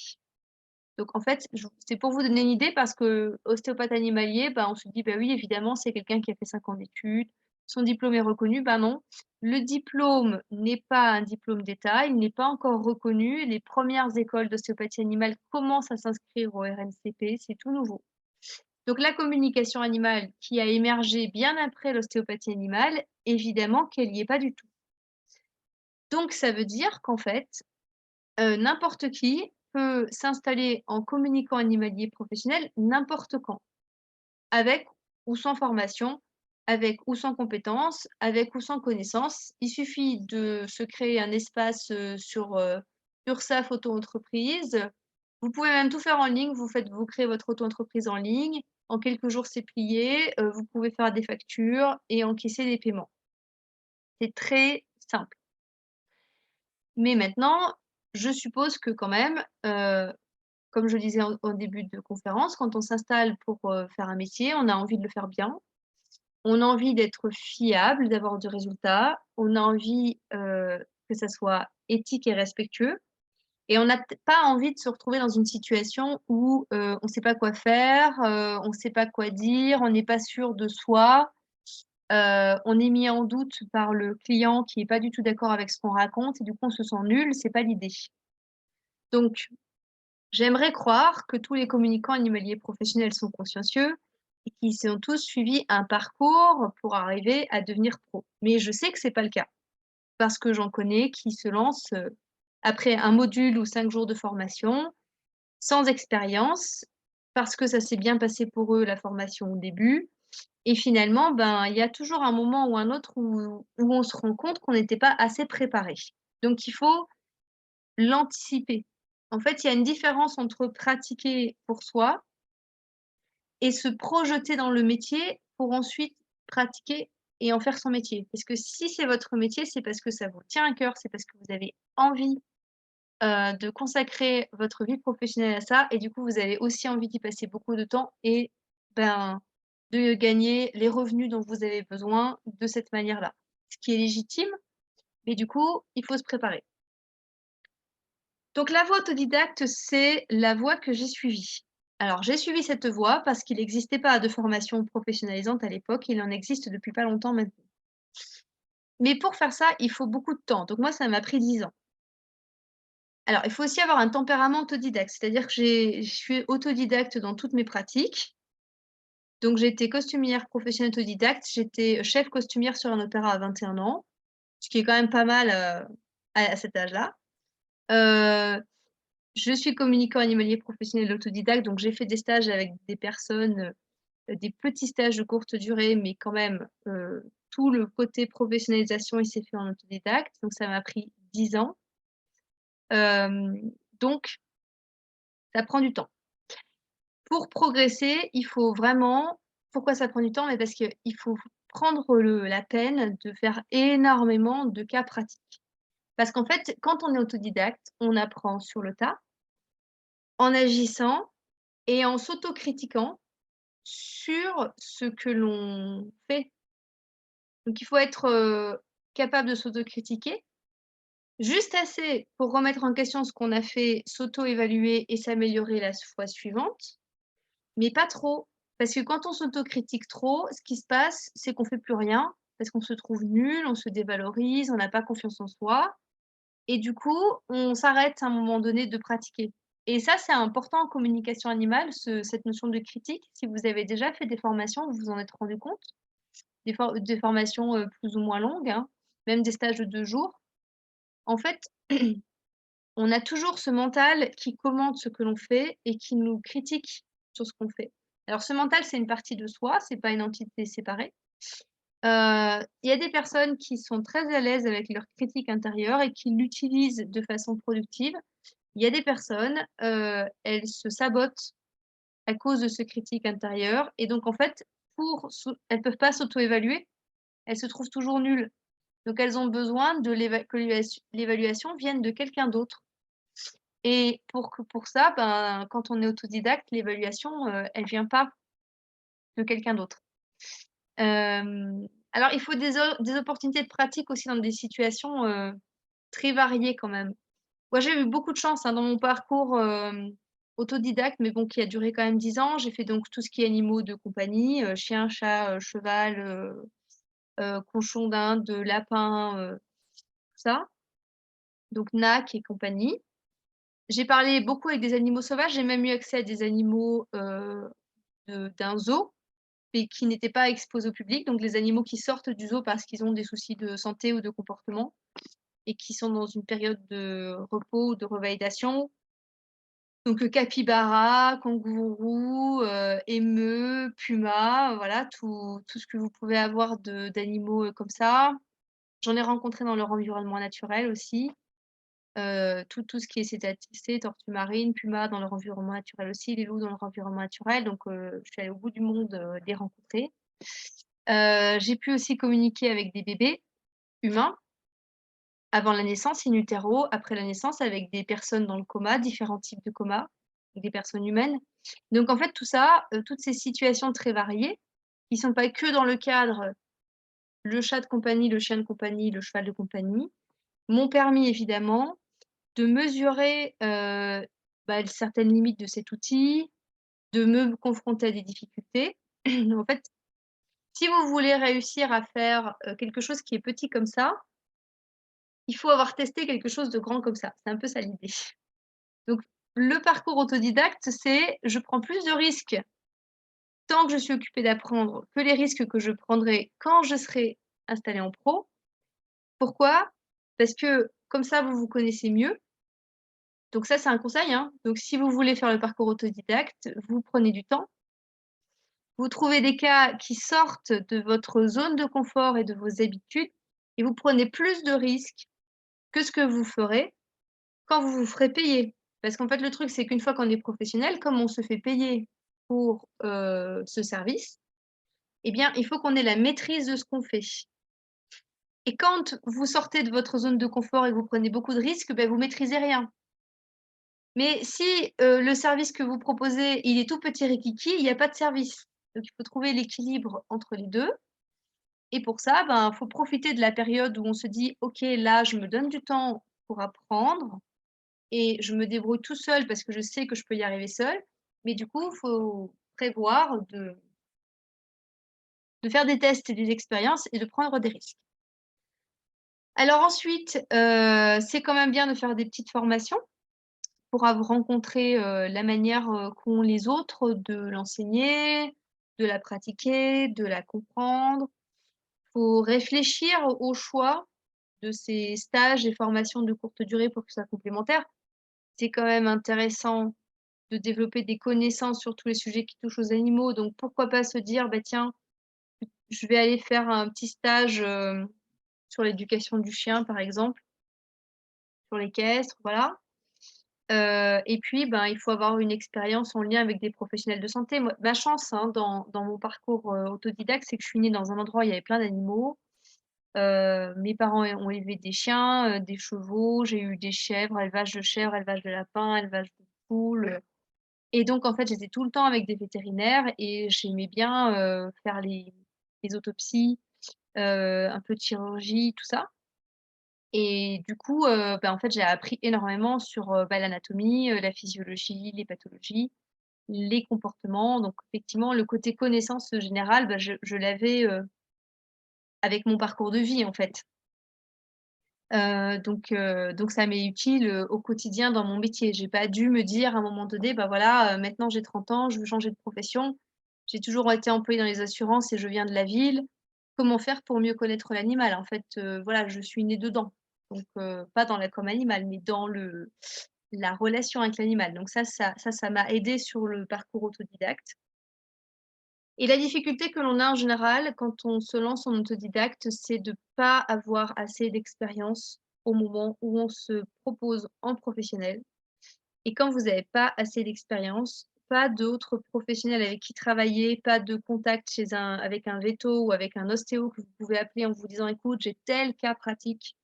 Donc en fait, c'est pour vous donner une idée parce qu'ostéopathe animalier, bah, on se dit: «Bah oui, évidemment, c'est quelqu'un qui a fait 5 ans d'études, son diplôme est reconnu». Ben non, le diplôme n'est pas un diplôme d'État, il n'est pas encore reconnu. Les premières écoles d'ostéopathie animale commencent à s'inscrire au RNCP, c'est tout nouveau. Donc la communication animale qui a émergé bien après l'ostéopathie animale, évidemment qu'elle y est pas du tout. Donc ça veut dire qu'en fait, n'importe qui peut s'installer en communicant animalier professionnel n'importe quand, avec ou sans formation, avec ou sans compétences, avec ou sans connaissances. Il suffit de se créer un espace, sur, URSSAF auto-entreprise, Vous pouvez même tout faire en ligne, vous créez votre auto-entreprise en ligne. En quelques jours, c'est plié, vous pouvez faire des factures et encaisser des paiements. C'est très simple. Mais maintenant, je suppose que quand même, comme je le disais en début de conférence, quand on s'installe pour, faire un métier, on a envie de le faire bien. On a envie d'être fiable, d'avoir du résultat. On a envie, que ça soit éthique et respectueux et on n'a peut-être pas envie de se retrouver dans une situation où, on ne sait pas quoi faire, on ne sait pas quoi dire, on n'est pas sûr de soi, on est mis en doute par le client qui est pas du tout d'accord avec ce qu'on raconte et du coup on se sent nul, c'est pas l'idée. Donc j'aimerais croire que tous les communicants animaliers professionnels sont consciencieux et qu'ils ont tous suivi un parcours pour arriver à devenir pro. Mais je sais que c'est pas le cas parce que j'en connais qui se lancent, après un module ou 5 jours de formation, sans expérience, parce que ça s'est bien passé pour eux la formation au début et finalement, ben, il y a toujours un moment ou un autre où on se rend compte qu'on n'était pas assez préparé. Donc il faut l'anticiper. En fait, il y a une différence entre pratiquer pour soi et se projeter dans le métier pour ensuite pratiquer et en faire son métier. Parce que si c'est votre métier, c'est parce que ça vous tient à cœur, c'est parce que vous avez envie, de consacrer votre vie professionnelle à ça et du coup, vous avez aussi envie d'y passer beaucoup de temps et ben, de gagner les revenus dont vous avez besoin de cette manière-là. Ce qui est légitime, mais du coup, il faut se préparer. Donc la voie autodidacte, c'est la voie que j'ai suivie. Alors j'ai suivi cette voie parce qu'il n'existait pas de formation professionnalisante à l'époque, il en existe depuis pas longtemps maintenant. Mais pour faire ça, il faut beaucoup de temps. Donc moi, ça m'a pris 10 ans. Alors il faut aussi avoir un tempérament autodidacte, c'est-à-dire que je suis autodidacte dans toutes mes pratiques. Donc j'ai été costumière professionnelle autodidacte, j'étais chef costumière sur un opéra à 21 ans, ce qui est quand même pas mal, à cet âge-là. Heu Je suis communicant animalier professionnel autodidacte, donc j'ai fait des stages avec des personnes, des petits stages de courte durée, mais quand même, tout le côté professionnalisation, il s'est fait en autodidacte, donc ça m'a pris 10 ans. Donc ça prend du temps. Pour progresser, il faut vraiment pourquoi ça prend du temps? Mais parce qu'il faut prendre la peine de faire énormément de cas pratiques. Parce qu'en fait, quand on est autodidacte, on apprend sur le tas, en agissant et en s'autocritiquant sur ce que l'on fait. Donc il faut être, capable de s'autocritiquer, juste assez pour remettre en question ce qu'on a fait, s'auto-évaluer et s'améliorer la fois suivante, mais pas trop. Parce que quand on s'autocritique trop, ce qui se passe, c'est qu'on fait plus rien, parce qu'on se trouve nul, on se dévalorise, on n'a pas confiance en soi et du coup, on s'arrête à un moment donné de pratiquer et ça, c'est important en communication animale, cette notion de critique. Si vous avez déjà fait des formations, vous vous en êtes rendu compte? Des formations, plus ou moins longues, hein, même des stages de 2 jours. En fait, on a toujours ce mental qui commente ce que l'on fait et qui nous critique sur ce qu'on fait. Alors ce mental, c'est une partie de soi, c'est pas une entité séparée. Il y a des personnes qui sont très à l'aise avec leur critique intérieure et qui l'utilisent de façon productive. Il y a des personnes, elles se sabotent à cause de ce critique intérieur et donc en fait, elles peuvent pas s'auto-évaluer, elles se trouvent toujours nulles. Donc elles ont besoin de l'évaluation vienne de quelqu'un d'autre et pour ça, ben, quand on est autodidacte, l'évaluation, elle vient pas de quelqu'un d'autre. Alors il faut des opportunités de pratique aussi dans des situations, très variées quand même. Moi, j'ai eu beaucoup de chance, hein, dans mon parcours, autodidacte, mais bon, qui a duré quand même 10 ans. J'ai fait donc tout ce qui est animaux de compagnie, chien, chat, cheval, cochon d'Inde, lapin, tout ça, donc NAC et compagnie. J'ai parlé beaucoup avec des animaux sauvages, j'ai même eu accès à des animaux, d'un zoo, mais qui n'étaient pas exposés au public, donc les animaux qui sortent du zoo parce qu'ils ont des soucis de santé ou de comportement et qui sont dans une période de repos ou de revalidation. Donc, capybara, kangourou, émeu, puma, voilà tout ce que vous pouvez avoir d'animaux, comme ça. J'en ai rencontré dans leur environnement naturel aussi. tout ce qui est cétacés, tortues marines, pumas dans leur environnement naturel aussi, les loups dans leur environnement naturel, donc je suis allée au bout du monde, les rencontrer. J'ai pu aussi communiquer avec des bébés humains avant la naissance, in utero, après la naissance avec des personnes dans le coma, différents types de coma, des personnes humaines. Donc en fait tout ça, toutes ces situations très variées, qui sont pas que dans le cadre, le chat de compagnie, le chien de compagnie, le cheval de compagnie, m'ont permis évidemment de mesurer, certaines limites de cet outil, de me confronter à des difficultés. En fait, si vous voulez réussir à faire, quelque chose qui est petit comme ça, il faut avoir testé quelque chose de grand comme ça. C'est un peu ça l'idée. Donc le parcours autodidacte, c'est je prends plus de risques tant que je suis occupée d'apprendre que les risques que je prendrai quand je serai installée en pro. Pourquoi? Parce que comme ça, vous vous connaissez mieux. Donc ça, c'est un conseil, hein. Donc si vous voulez faire le parcours autodidacte, vous prenez du temps. Vous trouvez des cas qui sortent de votre zone de confort et de vos habitudes et vous prenez plus de risques que ce que vous ferez quand vous vous ferez payer. Parce qu'en fait, le truc, c'est qu'une fois qu'on est professionnel, comme on se fait payer pour, ce service, eh bien, il faut qu'on ait la maîtrise de ce qu'on fait. Et quand vous sortez de votre zone de confort et que vous prenez beaucoup de risques, vous maîtrisez rien. Mais si, le service que vous proposez, il est tout petit rikiki, il y a pas de service. Donc il faut trouver l'équilibre entre les 2. Et pour ça, faut profiter de la période où on se dit: «OK, là, je me donne du temps pour apprendre et je me débrouille tout seul parce que je sais que je peux y arriver seul». Mais du coup, il faut prévoir de faire des tests et des expériences et de prendre des risques. Alors ensuite, c'est quand même bien de faire des petites formations pour rencontrer, la manière, qu'ont les autres de l'enseigner, de la pratiquer, de la comprendre. Faut réfléchir au choix de ces stages et formations de courte durée pour que ce soit complémentaire. C'est quand même intéressant de développer des connaissances sur tous les sujets qui touchent aux animaux, donc pourquoi pas se dire: «Bah tiens, je vais aller faire un petit stage, sur l'éducation du chien», par exemple, sur l'équestre, voilà. Et puis, il faut avoir une expérience en lien avec des professionnels de santé. Moi, ma chance, hein, dans mon parcours, autodidacte, c'est que je suis née dans un endroit où il y avait plein d'animaux. Mes parents ont élevé des chiens, des chevaux, j'ai eu des chèvres, élevage de lapins, élevage de poules, et donc en fait, j'étais tout le temps avec des vétérinaires et j'aimais bien, faire les autopsies, un peu de chirurgie, tout ça. Et du coup, en fait, j'ai appris énormément sur, l'anatomie, la physiologie, les pathologies, les comportements. Donc effectivement, le côté connaissance, générale, je l'avais, avec mon parcours de vie, en fait. Donc ça m'est utile, au quotidien dans mon métier. J'ai pas dû me dire à un moment donné: «Bah, voilà, maintenant j'ai 30 ans, je veux changer de profession. J'ai toujours été employée dans les assurances et je viens de la ville. Comment faire pour mieux connaître l'animal?» En fait, voilà, je suis née dedans. Donc pas dans la com animale, mais dans la relation avec l'animal. Donc ça m'a aidée sur le parcours autodidacte. Et la difficulté que l'on a en général quand on se lance en autodidacte, c'est de pas avoir assez d'expérience au moment où on se propose en professionnel. Et quand vous avez pas assez d'expérience, pas d'autres professionnels avec qui travailler, pas de contact avec un véto ou avec un ostéo que vous pouvez appeler en vous disant: «Écoute, j'ai tel cas pratique,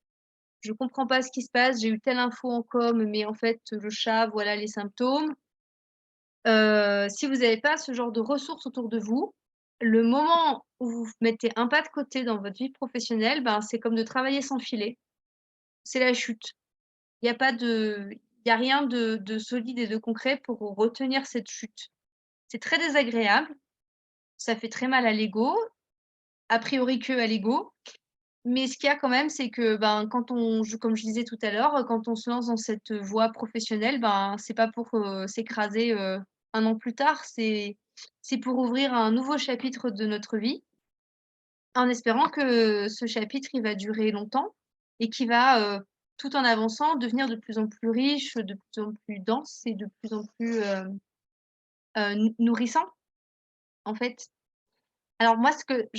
je comprends pas ce qui se passe, j'ai eu telle info en com, mais en fait, le chat, voilà les symptômes». Si vous n'avez pas ce genre de ressources autour de vous, le moment où vous mettez un pas de côté dans votre vie professionnelle, c'est comme de travailler sans filet. C'est la chute. Il y a pas de il y a rien de solide et de concret pour retenir cette chute. C'est très désagréable, ça fait très mal à l'ego, a priori que à l'ego, mais ce qu'il y a quand même, c'est que, quand on je comme je disais tout à l'heure, quand on se lance dans cette voie professionnelle, c'est pas pour, s'écraser, 1 an plus tard, c'est pour ouvrir un nouveau chapitre de notre vie, en espérant que ce chapitre, il va durer longtemps et qu'il va, tout en avançant, devenir de plus en plus riche, de plus en plus dense et de plus en plus, nourrissant, en fait. Alors moi, ce que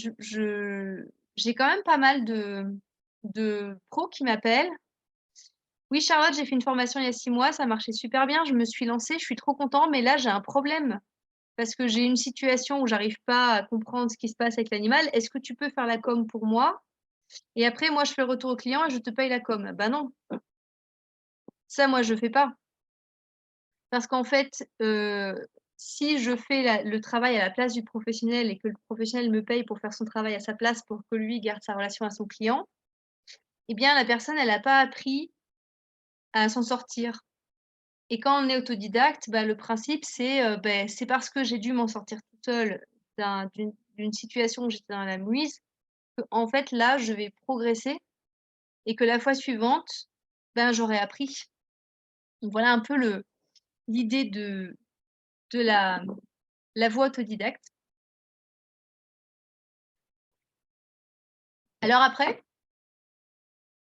j'ai quand même pas mal de pros qui m'appellent Oui, Charlotte, j'ai fait une formation il y a 6 mois, ça marchait super bien, je me suis lancée, je suis trop content, mais là, j'ai un problème parce que j'ai une situation où j'arrive pas à comprendre ce qui se passe avec l'animal. Est-ce que tu peux faire la com pour moi? Et après, moi, je fais le retour au client et je te paye la com. Bah non, ça, moi, je fais pas. Parce qu'en fait, si je fais le travail à la place du professionnel et que le professionnel me paye pour faire son travail à sa place pour que lui garde sa relation à son client, eh bien, la personne, elle a pas appris à s'en sortir. Et quand on est autodidacte, bah, le principe, c'est, c'est parce que j'ai dû m'en sortir toute seule d'une situation où j'étais dans la mouise, qu'en fait, là, je vais progresser et que la fois suivante, ben, j'aurai appris. Donc voilà un peu l'idée de la voie autodidacte. Alors après,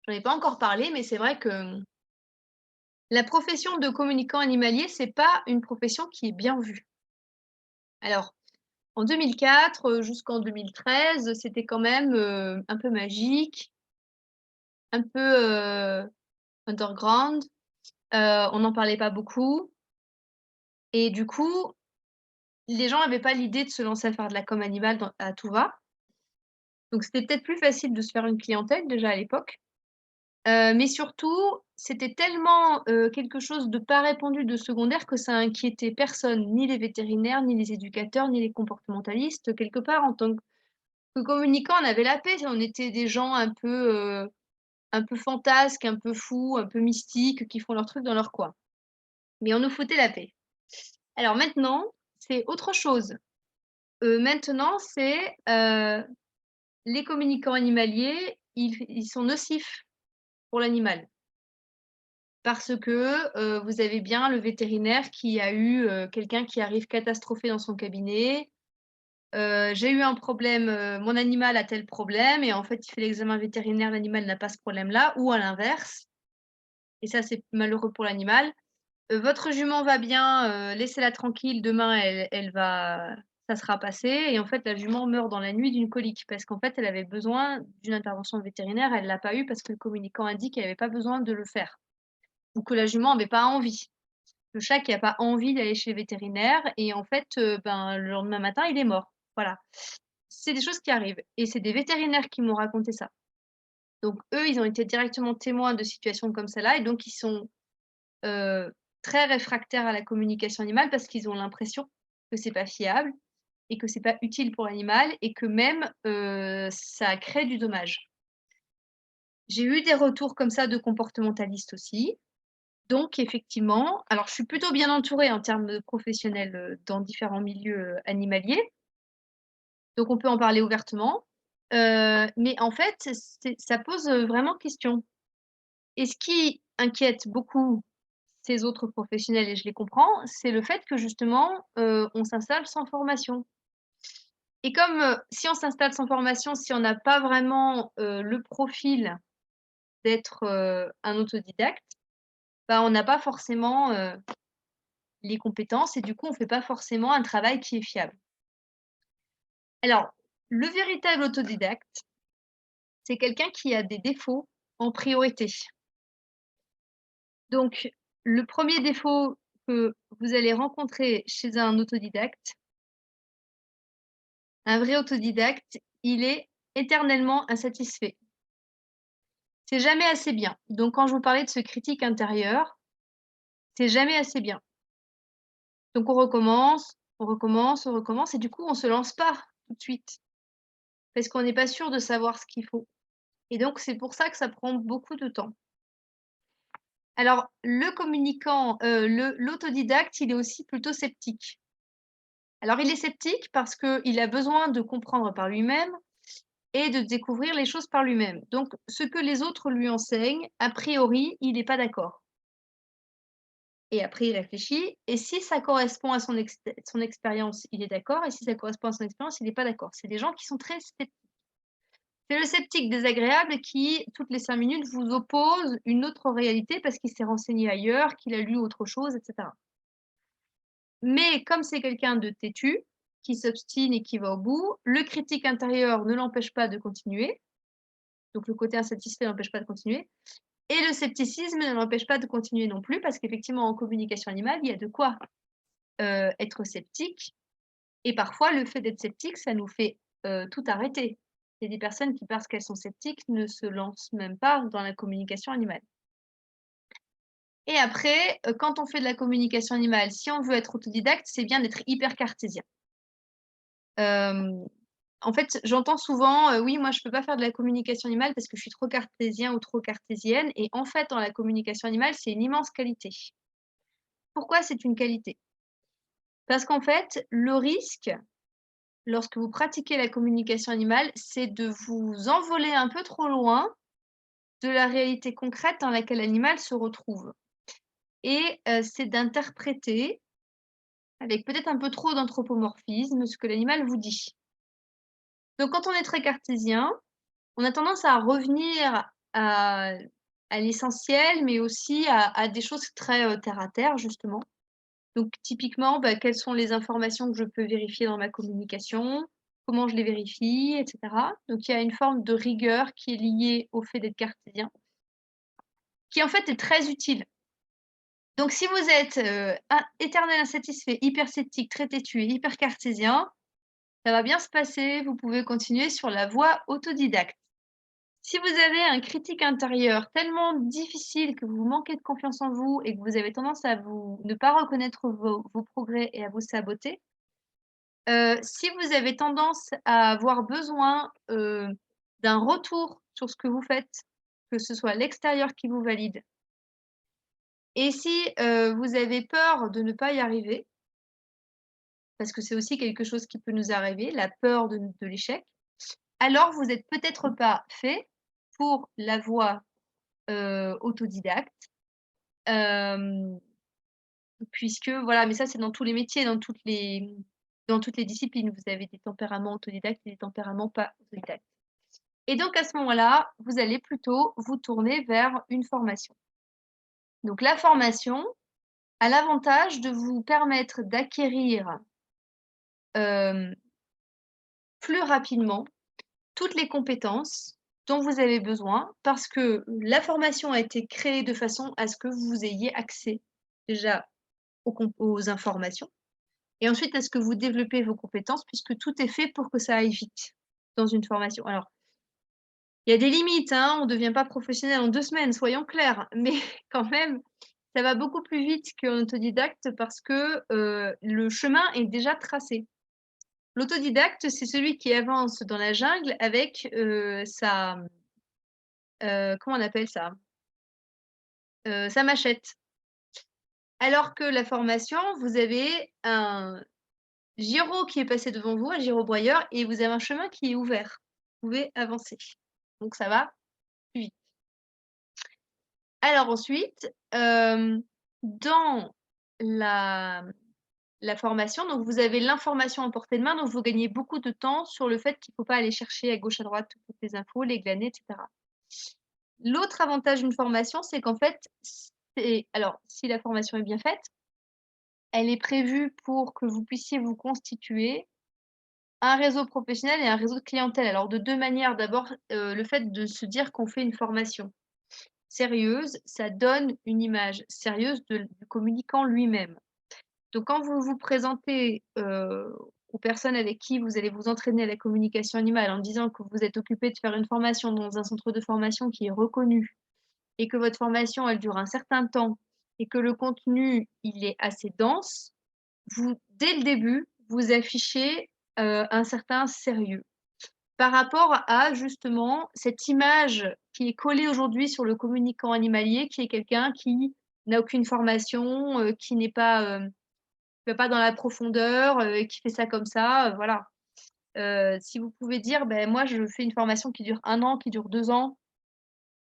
j'en ai pas encore parlé, mais c'est vrai que, la profession de communicant animalier, c'est pas une profession qui est bien vue. Alors, en 2004, jusqu'en 2013, c'était quand même, un peu magique, un peu, underground, on n'en parlait pas beaucoup et du coup, les gens avaient pas l'idée de se lancer à faire de la com animale à tout va. Donc c'était peut-être plus facile de se faire une clientèle déjà à l'époque, mais surtout, c'était tellement, quelque chose de pas répandu, de secondaire que ça inquiétait personne, ni les vétérinaires, ni les éducateurs, ni les comportementalistes. Quelque part, en tant que communicants, on avait la paix, on était des gens un peu fantasques, un peu fous, un peu mystiques, qui font leur truc dans leur coin. Mais on nous foutait la paix. Alors maintenant, c'est autre chose. Maintenant, c'est, les communicants animaliers, ils sont nocifs pour l'animal. Parce que, vous avez bien le vétérinaire qui a eu, quelqu'un qui arrive catastrophé dans son cabinet. «J'ai eu un problème, mon animal a tel problème» et en fait, il fait l'examen vétérinaire, l'animal n'a pas ce problème-là ou à l'inverse et ça, c'est malheureux pour l'animal. «Votre jument va bien, laissez-la tranquille, demain elle va ça sera passé» et en fait, la jument meurt dans la nuit d'une colique parce qu'en fait, elle avait besoin d'une intervention vétérinaire, elle l'a pas eu parce que le communicant a dit qu'elle avait pas besoin de le faire ou que la jument avait pas envie. Le chat qui a pas envie d'aller chez le vétérinaire et en fait, ben, le lendemain matin, il est mort. Voilà. C'est des choses qui arrivent et c'est des vétérinaires qui m'ont raconté ça. Donc eux, ils ont été directement témoins de situations comme celle-là et donc ils sont, heu, très réfractaires à la communication animale parce qu'ils ont l'impression que c'est pas fiable et que c'est pas utile pour l'animal et que même, ça crée du dommage. J'ai eu des retours comme ça de comportementalistes aussi. Donc effectivement, alors je suis plutôt bien entourée en termes de professionnels, dans différents milieux, animaliers, donc on peut en parler ouvertement. Mais en fait, ça pose, vraiment question. Et ce qui inquiète beaucoup ces autres professionnels et je les comprends, c'est le fait que justement, on s'installe sans formation. Et comme, si on s'installe sans formation, si on n'a pas vraiment, le profil d'être, un autodidacte, bah, on n'a pas forcément, les compétences et du coup, on fait pas forcément un travail qui est fiable. Alors, le véritable autodidacte, c'est quelqu'un qui a des défauts en priorité. Donc, le premier défaut que vous allez rencontrer chez un autodidacte, un vrai autodidacte, il est éternellement insatisfait. C'est jamais assez bien. Donc quand je vous parlais de ce critique intérieur, c'est jamais assez bien. Donc on recommence, on recommence, on recommence et du coup, on se lance pas tout de suite parce qu'on n'est pas sûr de savoir ce qu'il faut. Et donc c'est pour ça que ça prend beaucoup de temps. Alors le communicant, l'autodidacte, il est aussi plutôt sceptique. Alors il est sceptique parce qu'il a besoin de comprendre par lui-même et de découvrir les choses par lui-même. Donc ce que les autres lui enseignent, a priori, il n'est pas d'accord. Et après il réfléchit et si ça correspond à son expérience, il est d'accord et si ça correspond à son expérience, il n'est pas d'accord. C'est des gens qui sont très sceptiques. C'est le sceptique désagréable qui, toutes les 5 minutes, vous oppose une autre réalité parce qu'il s'est renseigné ailleurs, qu'il a lu autre chose et cetera. Mais comme c'est quelqu'un de têtu, qui s'obstine et qui va au bout, le critique intérieur ne l'empêche pas de continuer, donc le côté insatisfait n'empêche pas de continuer Et le scepticisme ne l'empêche pas de continuer non plus parce qu'effectivement en communication animale, il y a de quoi, être sceptique et parfois le fait d'être sceptique, ça nous fait, tout arrêter. Il y a des personnes qui, parce qu'elles sont sceptiques, ne se lancent même pas dans la communication animale. Et après, quand on fait de la communication animale, si on veut être autodidacte, c'est bien d'être hyper cartésien. Hem, En fait, j'entends souvent, «Oui, moi je peux pas faire de la communication animale parce que je suis trop cartésien ou trop cartésienne» et en fait, dans la communication animale, c'est une immense qualité. Pourquoi c'est une qualité? Parce qu'en fait, le risque, lorsque vous pratiquez la communication animale, c'est de vous envoler un peu trop loin de la réalité concrète dans laquelle l'animal se retrouve et c'est d'interpréter, avec peut-être un peu trop d'anthropomorphisme, ce que l'animal vous dit. Donc quand on est très cartésien, on a tendance à revenir à l'essentiel, mais aussi à des choses très, terre à terre justement. Donc typiquement, bah, quelles sont les informations que je peux vérifier dans ma communication? Comment je les vérifie? Et cetera. Donc il y a une forme de rigueur qui est liée au fait d'être cartésien, qui en fait est très utile. Donc si vous êtes, in éternel insatisfait, hyper sceptique, très têtu et hyper cartésien, ça va bien se passer, vous pouvez continuer sur la voie autodidacte. Si vous avez un critique intérieur tellement difficile que vous manquez de confiance en vous et que vous avez tendance à vous ne pas reconnaître vos progrès et à vous saboter, si vous avez tendance à avoir besoin, d'un retour sur ce que vous faites, que ce soit l'extérieur qui vous valide et si, vous avez peur de ne pas y arriver, parce que c'est aussi quelque chose qui peut nous arriver, la peur de l'échec, alors vous êtes peut-être pas fait pour la voie, autodidacte. Hem, Puisque voilà, mais ça c'est dans tous les métiers, dans toutes les disciplines. Vous avez des tempéraments autodidactes et des tempéraments pas autodidactes. Et donc à ce moment-là, vous allez plutôt vous tourner vers une formation. Donc la formation a l'avantage de vous permettre d'acquérir, hem, plus rapidement toutes les compétences dont vous avez besoin parce que la formation a été créée de façon à ce que vous ayez accès déjà aux informations. Et ensuite, est-ce que vous développez vos compétences puisque tout est fait pour que ça aille vite dans une formation? Alors, il y a des limites, hein, on ne devient pas professionnel en 2 semaines, soyons clairs, mais quand même, ça va beaucoup plus vite qu'un autodidacte parce que, le chemin est déjà tracé. L'autodidacte, c'est celui qui avance dans la jungle avec, comment on appelle ça? Sa machette. Alors que la formation, vous avez un gyro qui est passé devant vous, un gyrobrailleur et vous avez un chemin qui est ouvert. Vous pouvez avancer. Donc ça va plus vite. Alors ensuite, dans la la formation, donc vous avez l'information à portée de main, donc vous gagnez beaucoup de temps sur le fait qu'il ne faut pas aller chercher à gauche, à droite toutes les infos, les glaner et cetera. L'autre avantage d'une formation, c'est qu'en fait, c'est alors si la formation est bien faite, elle est prévue pour que vous puissiez vous constituer un réseau professionnel et un réseau de clientèle. Alors de 2 manières. D'abord, le fait de se dire qu'on fait une formation sérieuse, ça donne une image sérieuse du communicant lui-même. Donc quand vous vous présentez, aux personnes avec qui vous allez vous entraîner à la communication animale en disant que vous êtes occupé de faire une formation dans un centre de formation qui est reconnu et que votre formation, elle dure un certain temps et que le contenu, il est assez dense, vous dès le début, vous affichez, un certain sérieux. Par rapport à justement cette image qui est collée aujourd'hui sur le communicant animalier, qui est quelqu'un qui n'a aucune formation, qui n'est pas, qui va pas dans la profondeur, qui fait ça comme ça, voilà. Si vous pouvez dire: «Beh, moi je fais une formation qui dure 1 an, qui dure 2 ans,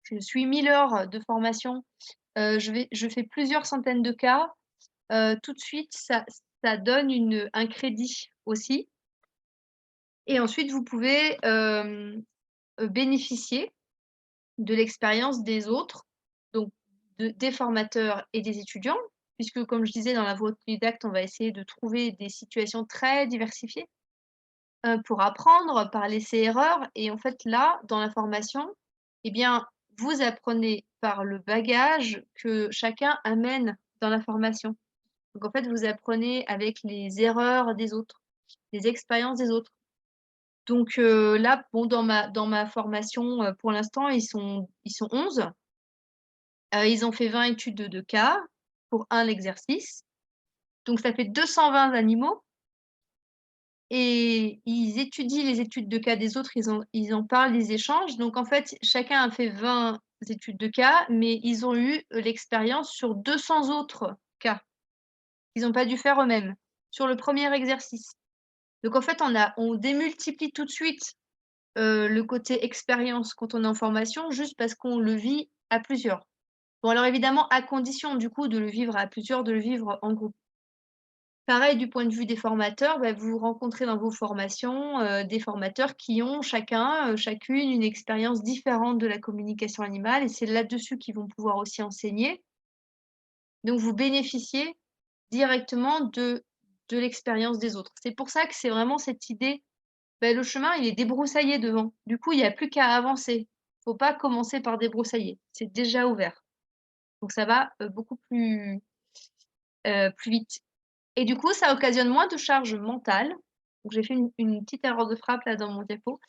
je suis 1000 heures de formation, je fais plusieurs centaines de cas», tout de suite ça donne un crédit aussi et ensuite vous pouvez, bénéficier de l'expérience des autres, donc des formateurs et des étudiants, puisque comme je disais dans la voie autodidacte, on va essayer de trouver des situations très diversifiées, pour apprendre par l'essai erreur et en fait là, dans la formation, eh bien, vous apprenez par le bagage que chacun amène dans la formation. Donc en fait, vous apprenez avec les erreurs des autres, les expériences des autres. Donc là, bon, dans ma formation, pour l'instant, ils sont 11. Ils ont fait 20 études de cas pour un exercice. Donc ça fait 220 animaux et ils étudient les études de cas des autres, ils en parlent, ils échangent. Donc en fait, chacun a fait 20 études de cas, mais ils ont eu, l'expérience sur 200 autres cas. Ils ont pas dû faire eux-mêmes, sur le premier exercice. Donc en fait, on démultiplie tout de suite, le côté expérience quand on est en formation, juste parce qu'on le vit à plusieurs. Bon alors évidemment, à condition du coup de le vivre à plusieurs, de le vivre en groupe. Pareil du point de vue des formateurs, bah, vous rencontrez dans vos formations, des formateurs qui ont chacun, chacune une expérience différente de la communication animale et c'est là-dessus qu'ils vont pouvoir aussi enseigner. Donc vous bénéficiez directement de l'expérience des autres. C'est pour ça que c'est vraiment cette idée, bah, le chemin il est débroussaillé devant. Du coup, il y a plus qu'à avancer. Faut pas commencer par débroussailler, c'est déjà ouvert. Donc ça va, beaucoup plus vite. Et du coup, ça occasionne moins de charge mentale. Donc j'ai fait une petite erreur de frappe là dans mon diapo.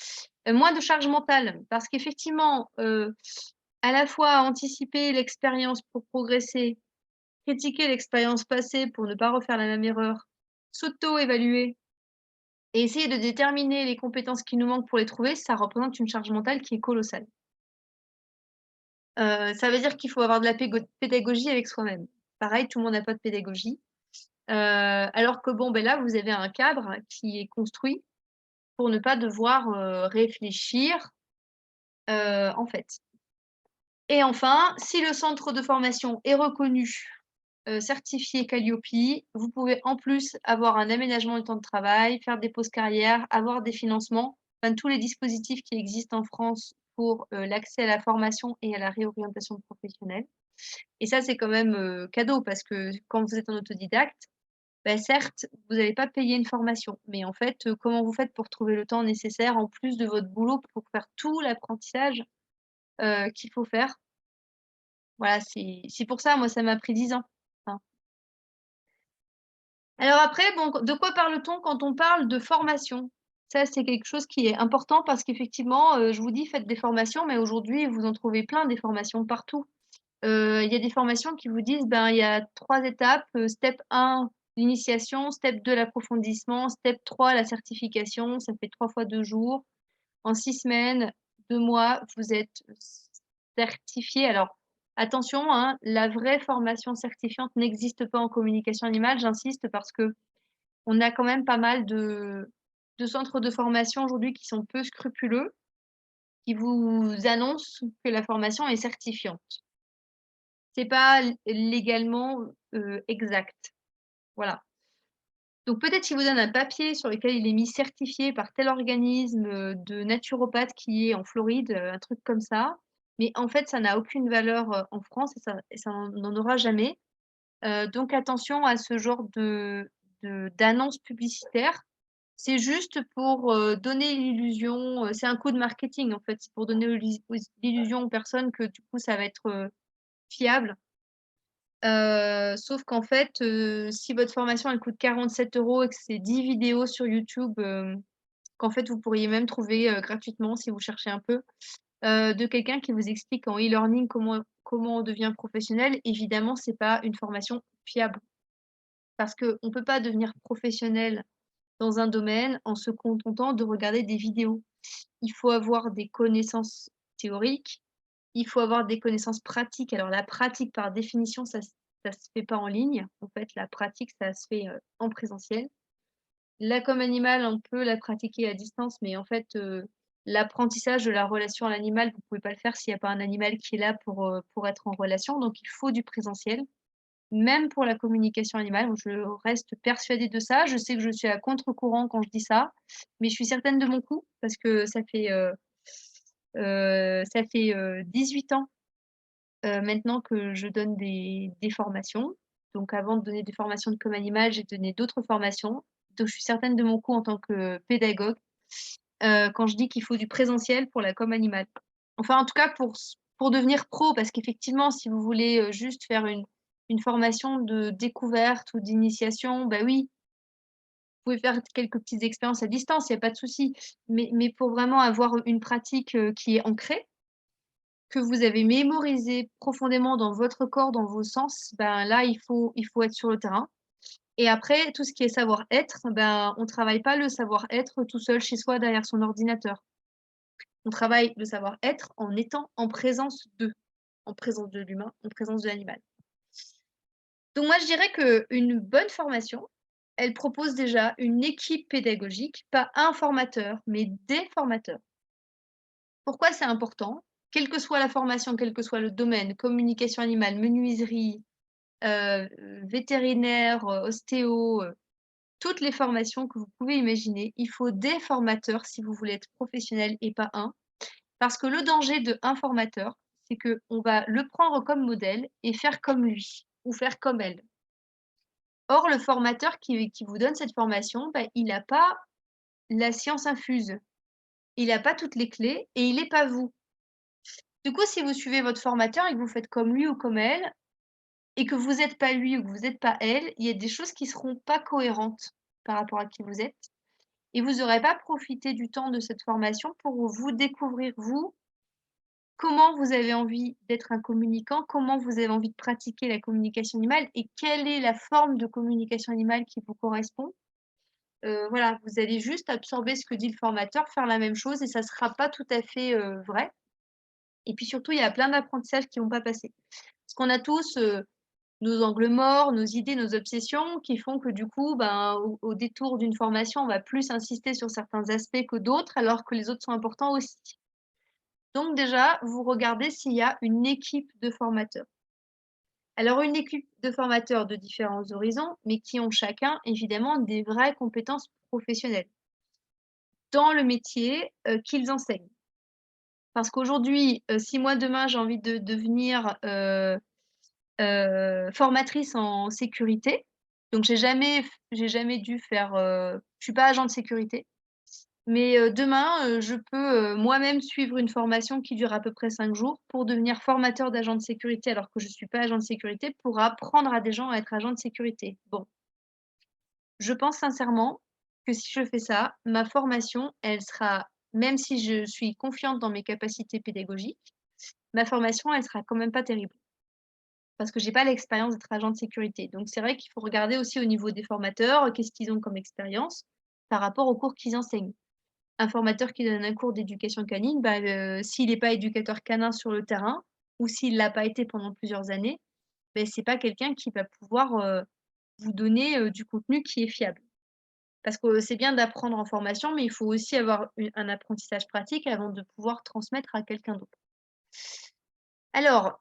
Moins de charge mentale parce qu'effectivement, à la fois anticiper l'expérience pour progresser, critiquer l'expérience passée pour ne pas refaire la même erreur, s'auto-évaluer et essayer de déterminer les compétences qui nous manquent pour les trouver, ça représente une charge mentale qui est colossale. Ça veut dire qu'il faut avoir de la pédagogie avec soi-même. Pareil, tout le monde n'a pas de pédagogie. Alors que bon, là, vous avez un cadre qui est construit pour ne pas devoir, réfléchir, en fait. Et enfin, si le centre de formation est reconnu, certifié Qualiopi, vous pouvez en plus avoir un aménagement du temps de travail, faire des pauses carrières, avoir des financements, enfin tous les dispositifs qui existent en France pour, l'accès à la formation et à la réorientation professionnelle. Et ça, c'est quand même, cadeau parce que quand vous êtes en autodidacte, bah, certes, vous n'allez pas payer une formation, mais en fait, comment vous faites pour trouver le temps nécessaire en plus de votre boulot pour faire tout l'apprentissage, qu'il faut faire? Voilà, c'est pour ça, moi, ça m'a pris 10 ans, hein. Alors après, bon, de quoi parle-t-on quand on parle de formation? Ça, c'est quelque chose qui est important parce qu'effectivement, je vous dis, faites des formations, mais aujourd'hui, vous en trouvez plein des formations partout. Il y a des formations qui vous disent, ben, il y a 3 étapes, step 1, l'initiation, step 2, l'approfondissement, step 3, la certification, ça fait 3 fois 2 jours. En 6 semaines, 2 mois, vous êtes certifié. Alors attention, hein, la vraie formation certifiante n'existe pas en communication animale, j'insiste parce qu'on a quand même pas mal de centres de formation aujourd'hui qui sont peu scrupuleux, qui vous annoncent que la formation est certifiante. C'est pas légalement, exact. Voilà. Donc peut-être qu'il vous donne un papier sur lequel il est mis certifié par tel organisme, de naturopathe qui est en Floride, un truc comme ça. Mais en fait, ça n'a aucune valeur, en France et ça n'en aura jamais. Donc attention à ce genre d'annonces publicitaires. C'est juste pour, donner l'illusion, c'est un coup de marketing en fait. C'est pour donner l'illusion aux personnes que du coup ça va être, fiable. Sauf qu'en fait, si votre formation elle coûte 47 € et que c'est 10 vidéos sur YouTube, qu'en fait vous pourriez même trouver, gratuitement si vous cherchez un peu, de quelqu'un qui vous explique en e-learning comment on devient professionnel, évidemment c'est pas une formation fiable. Parce qu'on peut pas devenir professionnel dans un domaine en se contentant de regarder des vidéos. Il faut avoir des connaissances théoriques, il faut avoir des connaissances pratiques. Alors la pratique par définition, ça se fait pas en ligne. En fait, la pratique, ça se fait, en présentiel. La com animale, on peut la pratiquer à distance, mais en fait, l'apprentissage de la relation à l'animal, vous pouvez pas le faire s'il y a pas un animal qui est là pour être en relation, donc il faut du présentiel. Même pour la communication animale, je reste persuadée de ça. Je sais que je suis à contre-courant quand je dis ça, mais je suis certaine de mon coup parce que ça fait 18 ans, maintenant que je donne des formations. Donc avant de donner des formations de com animal, j'ai donné d'autres formations. Donc je suis certaine de mon coup en tant que pédagogue, quand je dis qu'il faut du présentiel pour la com animale. Enfin en tout cas pour devenir pro, parce qu'effectivement, si vous voulez, juste faire une formation de découverte ou d'initiation, bah oui, vous pouvez faire quelques petites expériences à distance, il y a pas de souci. Mais pour vraiment avoir une pratique, qui est ancrée, que vous avez mémorisée profondément dans votre corps, dans vos sens, ben là, il faut être sur le terrain. Et après, tout ce qui est savoir-être, ben, on travaille pas le savoir-être tout seul chez soi derrière son ordinateur. On travaille le savoir-être en étant en présence de l'humain, en présence de l'animal. Donc moi, je dirais qu'une bonne formation, elle propose déjà une équipe pédagogique, pas un formateur, mais des formateurs. Pourquoi c'est important? Quelle que soit la formation, quel que soit le domaine, communication animale, menuiserie, heu, vétérinaire, ostéo, toutes les formations que vous pouvez imaginer, il faut des formateurs si vous voulez être professionnel et pas un. Parce que le danger de un formateur, c'est qu'on va le prendre comme modèle et faire comme lui ou faire comme elle. Or, le formateur qui vous donne cette formation, bah, il n'a pas la science infuse. Il n'a pas toutes les clés et il n'est pas vous. Du coup, si vous suivez votre formateur et que vous faites comme lui ou comme elle et que vous êtes pas lui ou que vous êtes pas elle, il y a des choses qui seront pas cohérentes par rapport à qui vous êtes et vous aurez pas profité du temps de cette formation pour vous découvrir vous, comment vous avez envie d'être un communicant, comment vous avez envie de pratiquer la communication animale et quelle est la forme de communication animale qui vous correspond. Voilà, vous allez juste absorber ce que dit le formateur, faire la même chose et ça sera pas tout à fait, vrai. Et puis surtout, il y a plein d'apprentissages qui vont pas passer. Parce qu'on a tous, nos angles morts, nos idées, nos obsessions qui font que du coup, ben, au détour d'une formation, on va plus insister sur certains aspects que d'autres, alors que les autres sont importants aussi. Donc déjà, vous regardez s'il y a une équipe de formateurs. Alors une équipe de formateurs de différents horizons, mais qui ont chacun évidemment des vraies compétences professionnelles dans le métier, qu'ils enseignent. Parce qu'aujourd'hui, si moi demain j'ai envie de devenir, formatrice en sécurité, donc j'ai jamais dû faire, je suis pas agent de sécurité, mais demain, je peux, moi-même suivre une formation qui dure à peu près 5 jours pour devenir formateur d'agent de sécurité alors que je suis pas agent de sécurité, pour apprendre à des gens à être agent de sécurité. Bon, je pense sincèrement que si je fais ça, ma formation, elle sera, même si je suis confiante dans mes capacités pédagogiques, ma formation, elle sera quand même pas terrible. Parce que j'ai pas l'expérience d'être agent de sécurité. Donc c'est vrai qu'il faut regarder aussi au niveau des formateurs, qu'est-ce qu'ils ont comme expérience par rapport aux cours qu'ils enseignent. Un formateur qui donne un cours d'éducation canine, bah, s'il n'est pas éducateur canin sur le terrain ou s'il l'a pas été pendant plusieurs années, beh, c'est pas quelqu'un qui va pouvoir, vous donner, du contenu qui est fiable. Parce que c'est bien d'apprendre en formation, mais il faut aussi avoir un apprentissage pratique avant de pouvoir transmettre à quelqu'un d'autre. Alors,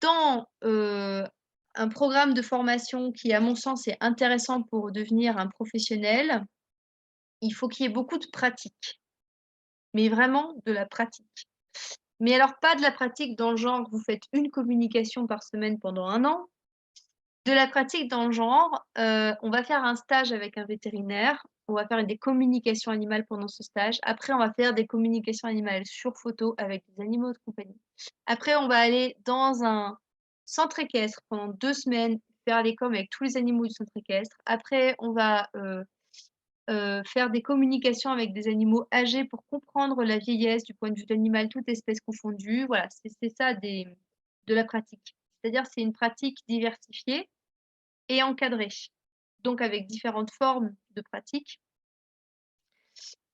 dans, un programme de formation qui, à mon sens, est intéressant pour devenir un professionnel, il faut qu'il y ait beaucoup de pratique, mais vraiment de la pratique. Mais alors pas de la pratique dans le genre, vous faites une communication par semaine pendant 1 an. De la pratique dans le genre, on va faire un stage avec un vétérinaire, on va faire des communications animales pendant ce stage. Après, on va faire des communications animales sur photo avec des animaux de compagnie. Après, on va aller dans un centre équestre pendant 2 semaines, faire les coms avec tous les animaux du centre équestre. Après, on va, faire des communications avec des animaux âgés pour comprendre la vieillesse du point de vue de l'animal, toutes espèces confondues. Voilà, c'est ça de la pratique. C'est-à-dire, c'est une pratique diversifiée et encadré. Donc avec différentes formes de pratique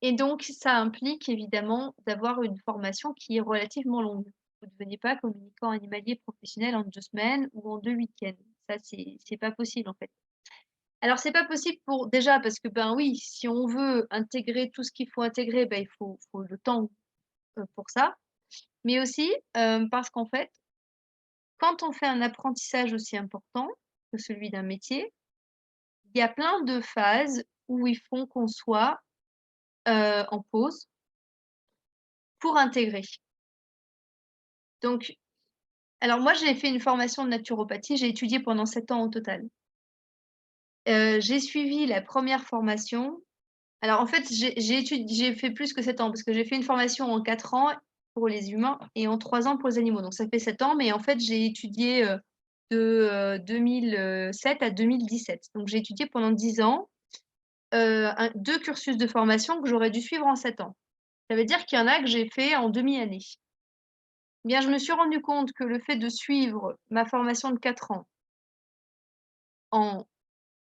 et donc ça implique évidemment d'avoir une formation qui est relativement longue. Vous ne devenez pas communicant animalier professionnel en 2 semaines ou en 2 week-ends. Ça, c'est pas possible, en fait. Alors c'est pas possible pour déjà parce que, ben, oui, si on veut intégrer tout ce qu'il faut intégrer, ben, il faut le temps, pour ça. Mais aussi, parce qu'en fait, quand on fait un apprentissage aussi important que celui d'un métier, il y a plein de phases où il faut qu'on soit, en pause pour intégrer. Donc alors moi, j'ai fait une formation de naturopathie, j'ai étudié pendant 7 ans au total. J'ai suivi la première formation. Alors en fait, j'ai fait plus que 7 ans parce que j'ai fait une formation en 4 ans pour les humains et en 3 ans pour les animaux. Donc ça fait 7 ans, mais en fait, j'ai étudié, de, 2007 à 2017. Donc j'ai étudié pendant 10 ans, 2 cursus de formation que j'aurais dû suivre en 7 ans. Ça veut dire qu'il y en a que j'ai fait en demi-année. Eh bien, je me suis rendu compte que le fait de suivre ma formation de 4 ans en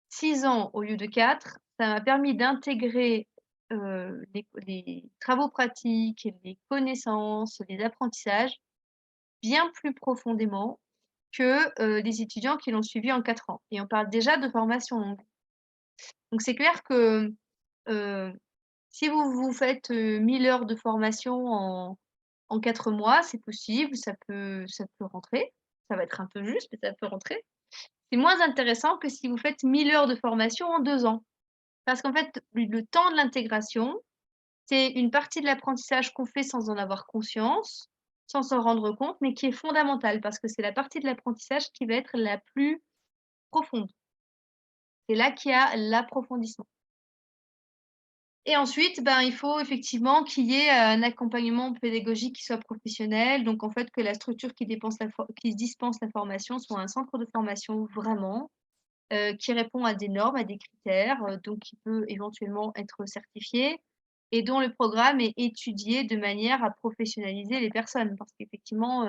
6 ans au lieu de 4, ça m'a permis d'intégrer, les travaux pratiques, les connaissances, les apprentissages bien plus profondément que, les étudiants qui l'ont suivi en 4 ans et on parle déjà de formation longue. Donc c'est clair que, heu, si vous faites, 1 000 heures de formation en 4 mois, c'est possible, ça peut rentrer. Ça va être un peu juste, mais ça peut rentrer. C'est moins intéressant que si vous faites 1 000 heures de formation en 2 ans. Parce qu'en fait, le temps de l'intégration, c'est une partie de l'apprentissage qu'on fait sans en avoir conscience, sans s'en rendre compte, mais qui est fondamentale parce que c'est la partie de l'apprentissage qui va être la plus profonde. C'est là qu'il y a l'approfondissement. Et ensuite, ben, il faut effectivement qu'il y ait, un accompagnement pédagogique qui soit professionnel. Donc en fait, que la structure qui dispense la formation soit un centre de formation vraiment, qui répond à des normes, à des critères, donc qui peut éventuellement être certifié et dont le programme est étudié de manière à professionnaliser les personnes. Parce qu'effectivement,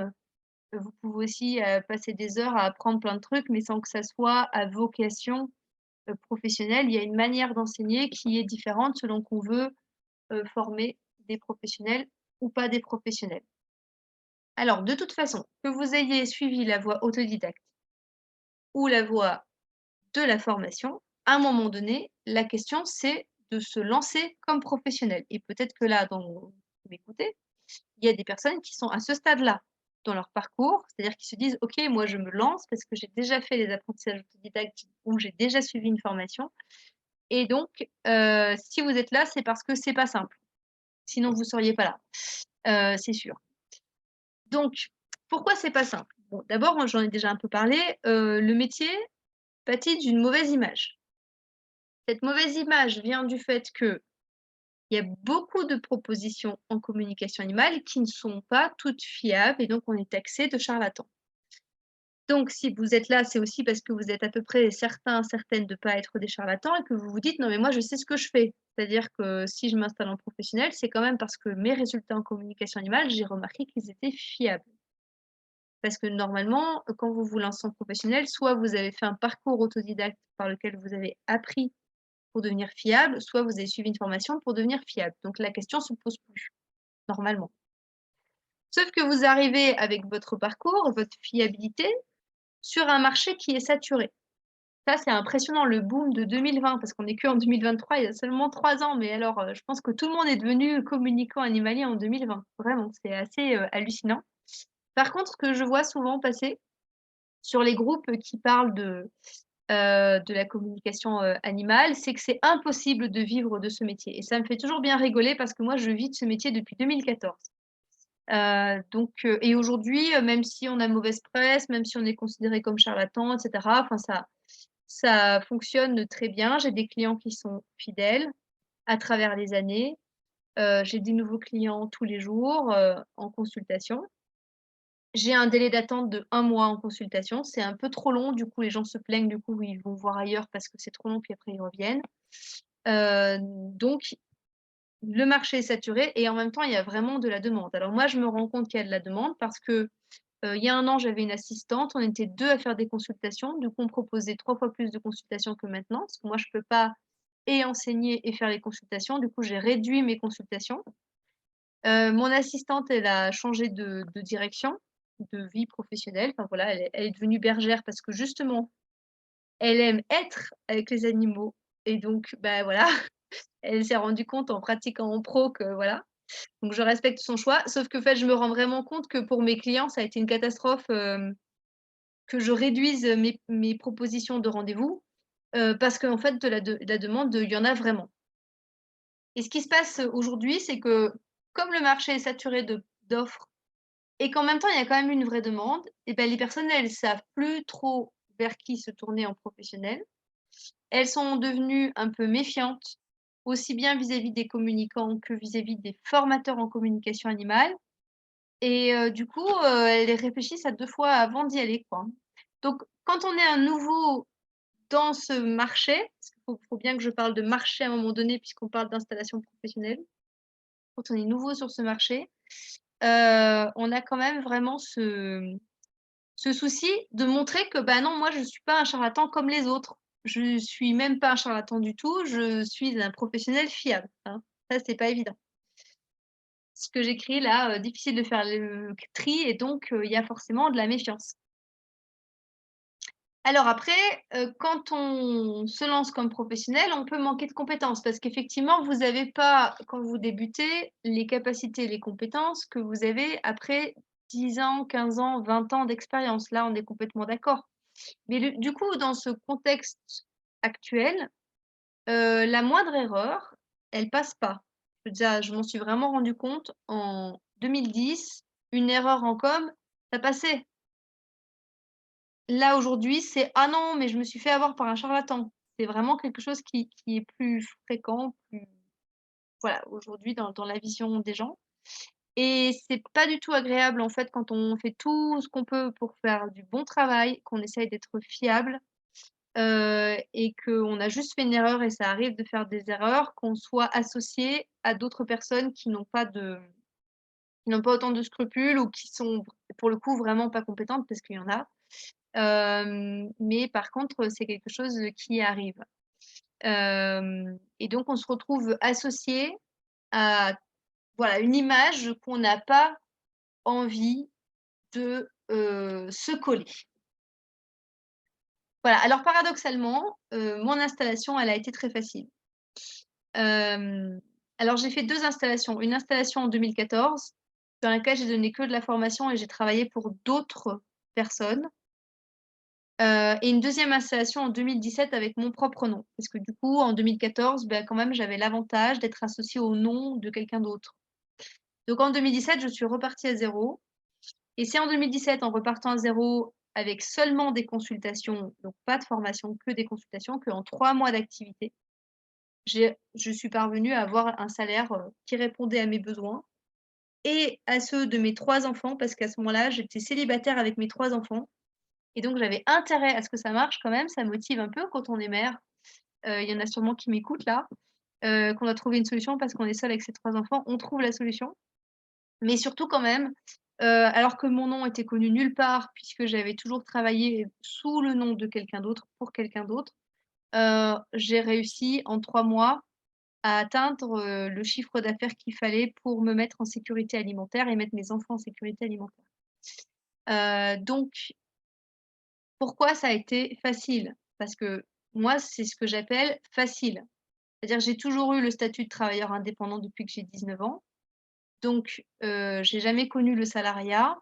vous pouvez aussi, passer des heures à apprendre plein de trucs, mais sans que ça soit à vocation, professionnelle. Il y a une manière d'enseigner qui est différente selon qu'on veut, former des professionnels ou pas des professionnels. Alors de toute façon, que vous ayez suivi la voie autodidacte ou la voie de la formation, à un moment donné, la question, c'est de se lancer comme professionnel et peut-être que là, dans vous m'écoutez, il y a des personnes qui sont à ce stade-là dans leur parcours, c'est-à-dire qui se disent: «OK, moi je me lance parce que j'ai déjà fait les apprentissages autodidactes ou j'ai déjà suivi une formation et donc si vous êtes là, c'est parce que c'est pas simple. Sinon vous seriez pas là, c'est sûr». Donc pourquoi c'est pas simple? Bon, d'abord, moi j'en ai déjà un peu parlé, le métier pâtit d'une mauvaise image. Cette mauvaise image vient du fait qu'il y a beaucoup de propositions en communication animale qui ne sont pas toutes fiables et donc on est taxé de charlatans. Donc si vous êtes là, c'est aussi parce que vous êtes à peu près certains, certaines de ne pas être des charlatans et que vous vous dites: «Non mais moi je sais ce que je fais». C'est-à-dire que si je m'installe en professionnel, c'est quand même parce que mes résultats en communication animale, j'ai remarqué qu'ils étaient fiables. Parce que normalement, quand vous vous lancez en professionnel, soit vous avez fait un parcours autodidacte par lequel vous avez appris pour devenir fiable, soit vous avez suivi une formation pour devenir fiable. Donc la question se pose plus, normalement. Sauf que vous arrivez avec votre parcours, votre fiabilité, sur un marché qui est saturé. Ça, c'est impressionnant, le boom de 2020, parce qu'on est qu'en 2023, il y a seulement 3 ans, mais alors, je pense que tout le monde est devenu communicant animalier en 2020. Vraiment, c'est assez, hallucinant. Par contre, ce que je vois souvent passer sur les groupes qui parlent de la communication, animale, c'est que c'est impossible de vivre de ce métier et ça me fait toujours bien rigoler parce que moi je vis de ce métier depuis 2014. Donc et aujourd'hui, même si on a mauvaise presse, même si on est considéré comme charlatan et cetera, enfin ça fonctionne très bien. J'ai des clients qui sont fidèles à travers les années. J'ai des nouveaux clients tous les jours, en consultation. J'ai un délai d'attente de 1 mois en consultation, c'est un peu trop long, du coup les gens se plaignent, du coup ils vont voir ailleurs parce que c'est trop long puis après ils reviennent. Donc le marché est saturé et en même temps il y a vraiment de la demande. Alors moi je me rends compte qu'il y a de la demande parce que, il y a 1 an j'avais une assistante, on était 2 à faire des consultations, du coup on proposait 3 fois plus de consultations que maintenant, parce que moi je peux pas et enseigner et faire les consultations, du coup j'ai réduit mes consultations. Mon assistante, elle a changé de direction, de vie professionnelle. Enfin voilà, elle est devenue bergère parce que justement, elle aime être avec les animaux et donc bah, voilà, elle s'est rendue compte en pratiquant en pro que voilà. Donc je respecte son choix, sauf que en fait, je me rends vraiment compte que pour mes clients, ça a été une catastrophe, que je réduise, mes propositions de rendez-vous, parce qu'en fait de la demande, il y en a vraiment. Et ce qui se passe, aujourd'hui, c'est que comme le marché est saturé d'offres et qu'en même temps, il y a quand même une vraie demande et ben, les personnes, elles savent plus trop vers qui se tourner en professionnel. Elles sont devenues un peu méfiantes, aussi bien vis-à-vis des communicants que vis-à-vis des formateurs en communication animale et du coup, elles réfléchissent à 2 fois avant d'y aller, quoi. Donc quand on est un nouveau dans ce marché, parce qu'il faut bien que je parle de marché à un moment donné puisqu'on parle d'installation professionnelle. Quand on est nouveau sur ce marché, on a quand même vraiment ce souci de montrer que, bah, non, moi je suis pas un charlatan comme les autres. Je suis même pas un charlatan du tout, je suis un professionnel fiable, hein. Ça, c'est pas évident. Ce que j'écris là, difficile de faire le tri et donc il y a forcément de la méfiance. Alors après, quand on se lance comme professionnel, on peut manquer de compétences parce qu'effectivement, vous avez pas, quand vous débutez, les capacités et les compétences que vous avez après 10 ans, 15 ans, 20 ans d'expérience. Là, on est complètement d'accord. Mais du coup, dans ce contexte actuel, la moindre erreur, elle passe pas. Je veux dire, je m'en suis vraiment rendu compte en 2010, une erreur en com, ça passait. Là, aujourd'hui, c'est: «Ah non, mais je me suis fait avoir par un charlatan». C'est vraiment quelque chose qui est plus fréquent, plus voilà, aujourd'hui dans la vision des gens et c'est pas du tout agréable, en fait, quand on fait tout ce qu'on peut pour faire du bon travail, qu'on essaye d'être fiable, et qu'on a juste fait une erreur et ça arrive de faire des erreurs, qu'on soit associé à d'autres personnes qui n'ont pas autant de scrupules ou qui sont, pour le coup, vraiment pas compétentes parce qu'il y en a. Mais par contre, c'est quelque chose, qui arrive. Et donc on se retrouve associé à voilà, une image qu'on n'a pas envie de, se coller. Voilà, alors paradoxalement, mon installation, elle a été très facile. Hem, alors j'ai fait 2 installations. Une installation en 2014 dans laquelle j'ai donné que de la formation et j'ai travaillé pour d'autres personnes. Et une deuxième installation en 2017 avec mon propre nom. Parce que du coup, en 2014, bah, quand même, j'avais l'avantage d'être associée au nom de quelqu'un d'autre. Donc en 2017, je suis repartie à zéro. Et c'est en 2017, en repartant à zéro, avec seulement des consultations, donc pas de formation, que des consultations, qu'en 3 mois d'activité, je suis parvenue à avoir un salaire, qui répondait à mes besoins et à ceux de mes 3 enfants, parce qu'à ce moment-là, j'étais célibataire avec mes 3 enfants et donc j'avais intérêt à ce que ça marche quand même, ça motive un peu quand on est mère. Il y en a sûrement qui m'écoutent là, qu'on a trouvé une solution parce qu'on est seul avec ses 3 enfants, on trouve la solution. Mais surtout quand même, alors que mon nom était connu nulle part puisque j'avais toujours travaillé sous le nom de quelqu'un d'autre, pour quelqu'un d'autre, j'ai réussi en 3 mois à atteindre, le chiffre d'affaires qu'il fallait pour me mettre en sécurité alimentaire et mettre mes enfants en sécurité alimentaire. Donc pourquoi ça a été facile? Parce que moi, c'est ce que j'appelle facile. C'est-à-dire j'ai toujours eu le statut de travailleur indépendant depuis que j'ai 19 ans, donc j'ai jamais connu le salariat.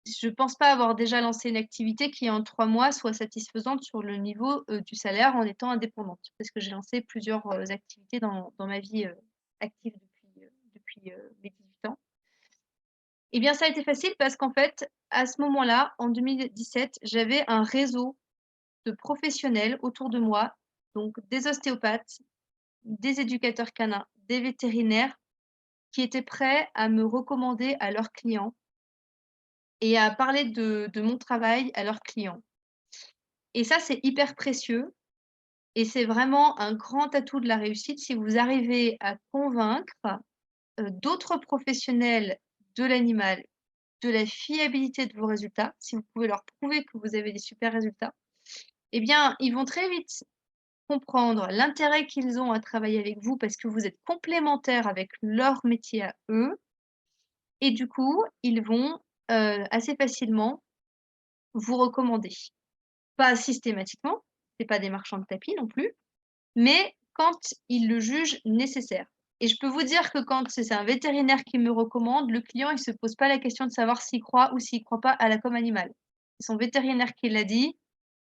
Je pense pas avoir déjà lancé une activité qui en 3 mois soit satisfaisante sur le niveau, du salaire en étant indépendante. Parce que j'ai lancé plusieurs, activités dans ma vie, active depuis mes 18 ans. Eh bien, ça a été facile parce qu'en fait, à ce moment-là, en 2017, j'avais un réseau de professionnels autour de moi, donc des ostéopathes, des éducateurs canins, des vétérinaires qui étaient prêts à me recommander à leurs clients et à parler de mon travail à leurs clients. Et ça, c'est hyper précieux et c'est vraiment un grand atout de la réussite si vous arrivez à convaincre, d'autres professionnels de l'animal, de la fiabilité de vos résultats, si vous pouvez leur prouver que vous avez des super résultats, eh bien, ils vont très vite comprendre l'intérêt qu'ils ont à travailler avec vous parce que vous êtes complémentaires avec leur métier à eux et du coup, ils vont, assez facilement vous recommander. Pas systématiquement, c'est pas des marchands de tapis non plus, mais quand ils le jugent nécessaire. Et je peux vous dire que quand c'est un vétérinaire qui me recommande, le client, il se pose pas la question de savoir s'il croit ou s'il croit pas à la com animale. C'est son vétérinaire qui l'a dit,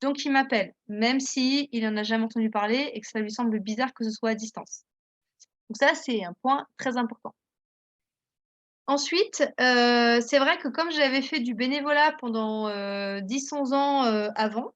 donc il m'appelle, même si il en a jamais entendu parler et que ça lui semble bizarre que ce soit à distance. Donc ça, c'est un point très important. Ensuite, c'est vrai que comme j'avais fait du bénévolat pendant, 10-11 ans, avant,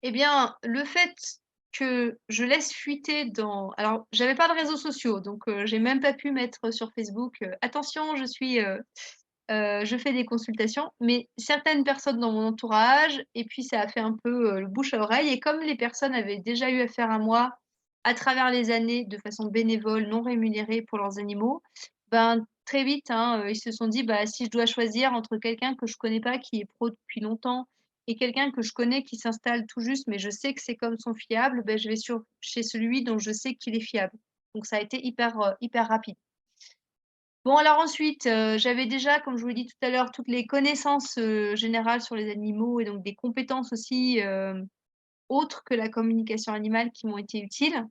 eh bien, le fait que je laisse fuiter dans alors j'avais pas de réseaux sociaux, donc j'ai même pas pu mettre sur Facebook, «Attention, je fais des consultations», mais certaines personnes dans mon entourage et puis ça a fait un peu, le bouche à oreille et comme les personnes avaient déjà eu affaire à moi à travers les années de façon bénévole, non rémunérée pour leurs animaux, ben, très vite, hein, ils se sont dit: «Bah, si je dois choisir entre quelqu'un que je connais pas qui est pro depuis longtemps et quelqu'un que je connais qui s'installe tout juste, mais je sais que c'est comme son fiable, beh, je vais chez celui dont je sais qu'il est fiable». Donc ça a été hyper rapide. Bon alors ensuite, j'avais déjà, comme je vous l'ai dit tout à l'heure, toutes les connaissances, générales sur les animaux et donc des compétences aussi, autres que la communication animale qui m'ont été utiles.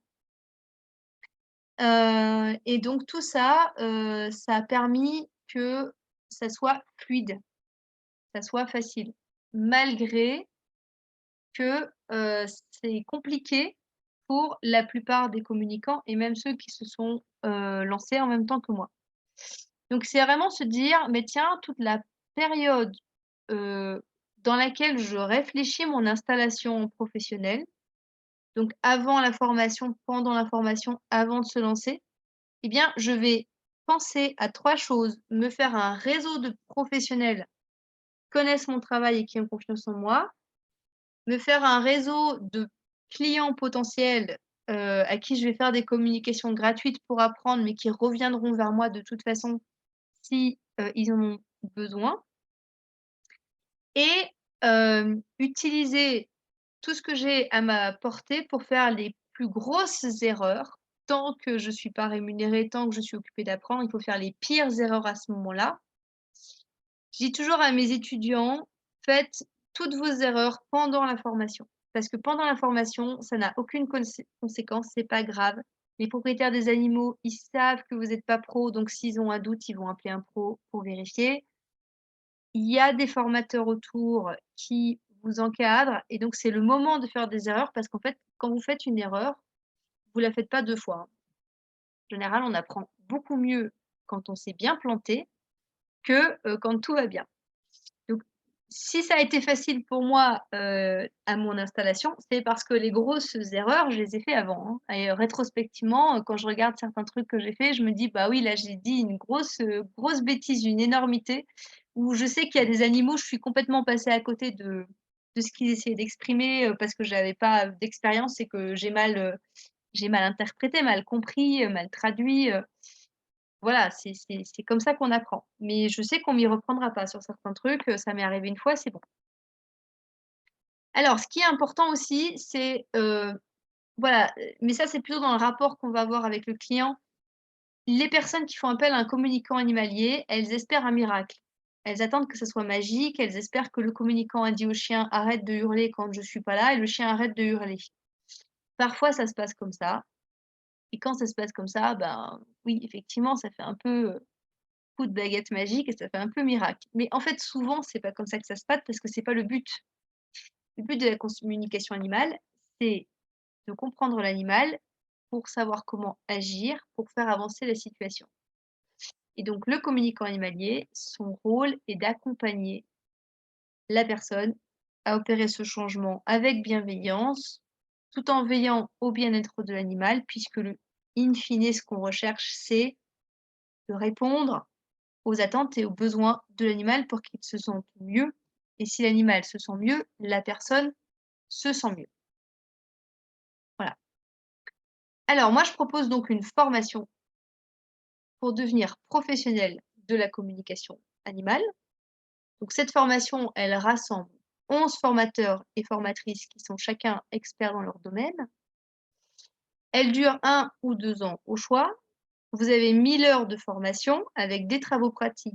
Et donc tout ça, ça a permis que ça soit fluide, ça soit facile. Malgré que, c'est compliqué pour la plupart des communicants et même ceux qui se sont, lancés en même temps que moi. Donc c'est vraiment se dire: «Mais tiens, toute la période, heu, dans laquelle je réfléchis mon installation professionnelle, donc avant la formation, pendant la formation, avant de se lancer, eh bien, je vais penser à 3 choses: me faire un réseau de professionnels qui connaissent mon travail et qui ont confiance en moi, me faire un réseau de clients potentiels, à qui je vais faire des communications gratuites pour apprendre, mais qui reviendront vers moi de toute façon si, ils en ont besoin et utiliser tout ce que j'ai à ma portée pour faire les plus grosses erreurs. Tant que je suis pas rémunérée, tant que je suis occupée d'apprendre, il faut faire les pires erreurs à ce moment-là. Je dis toujours à mes étudiants: «Faites toutes vos erreurs pendant la formation». Parce que pendant la formation, ça n'a aucune conséquence, c'est pas grave. Les propriétaires des animaux, ils savent que vous êtes pas pro, donc s'ils ont un doute, ils vont appeler un pro pour vérifier. Il y a des formateurs autour qui vous encadrent et donc c'est le moment de faire des erreurs parce qu'en fait, quand vous faites une erreur, vous la faites pas 2 fois, hein. En général, on apprend beaucoup mieux quand on s'est bien planté que, quand tout va bien. Donc si ça a été facile pour moi, à mon installation, c'est parce que les grosses erreurs, je les ai fait avant, hein et rétrospectivement, quand je regarde certains trucs que j'ai faits, je me dis: «Bah oui, là, j'ai dit une grosse bêtise, une énormité», où je sais qu'il y a des animaux, je suis complètement passée à côté de ce qu'ils essayaient d'exprimer, parce que j'avais pas d'expérience et que j'ai mal interprété, mal compris, mal traduit, voilà, c'est comme ça qu'on apprend. Mais je sais qu'on m'y reprendra pas sur certains trucs, ça m'est arrivé une fois, c'est bon. Alors ce qui est important aussi, c'est, voilà, mais ça c'est plutôt dans le rapport qu'on va avoir avec le client. Les personnes qui font appel à un communicant animalier, elles espèrent un miracle. Elles attendent que ça soit magique, elles espèrent que le communicant a dit au chien: «Arrête de hurler quand je suis pas là» et le chien arrête de hurler. Parfois ça se passe comme ça et quand ça se passe comme ça, ben, oui effectivement ça fait un peu, coup de baguette magique et ça fait un peu miracle. Mais en fait, souvent, c'est pas comme ça que ça se passe parce que c'est pas le but. Le but de la communication animale, c'est de comprendre l'animal pour savoir comment agir, pour faire avancer la situation. Et donc, le communicant animalier, son rôle est d'accompagner la personne à opérer ce changement avec bienveillance, tout en veillant au bien-être de l'animal, puisque in fine, ce qu'on recherche, c'est de répondre aux attentes et aux besoins de l'animal pour qu'il se sente mieux et si l'animal se sent mieux, la personne se sent mieux. Voilà. Alors moi, je propose donc une formation pour devenir professionnel de la communication animale. Donc cette formation, elle rassemble 11 formateurs et formatrices qui sont chacun experts dans leur domaine. Elle dure 1 ou 2 ans au choix. Vous avez 1000 heures de formation avec des travaux pratiques,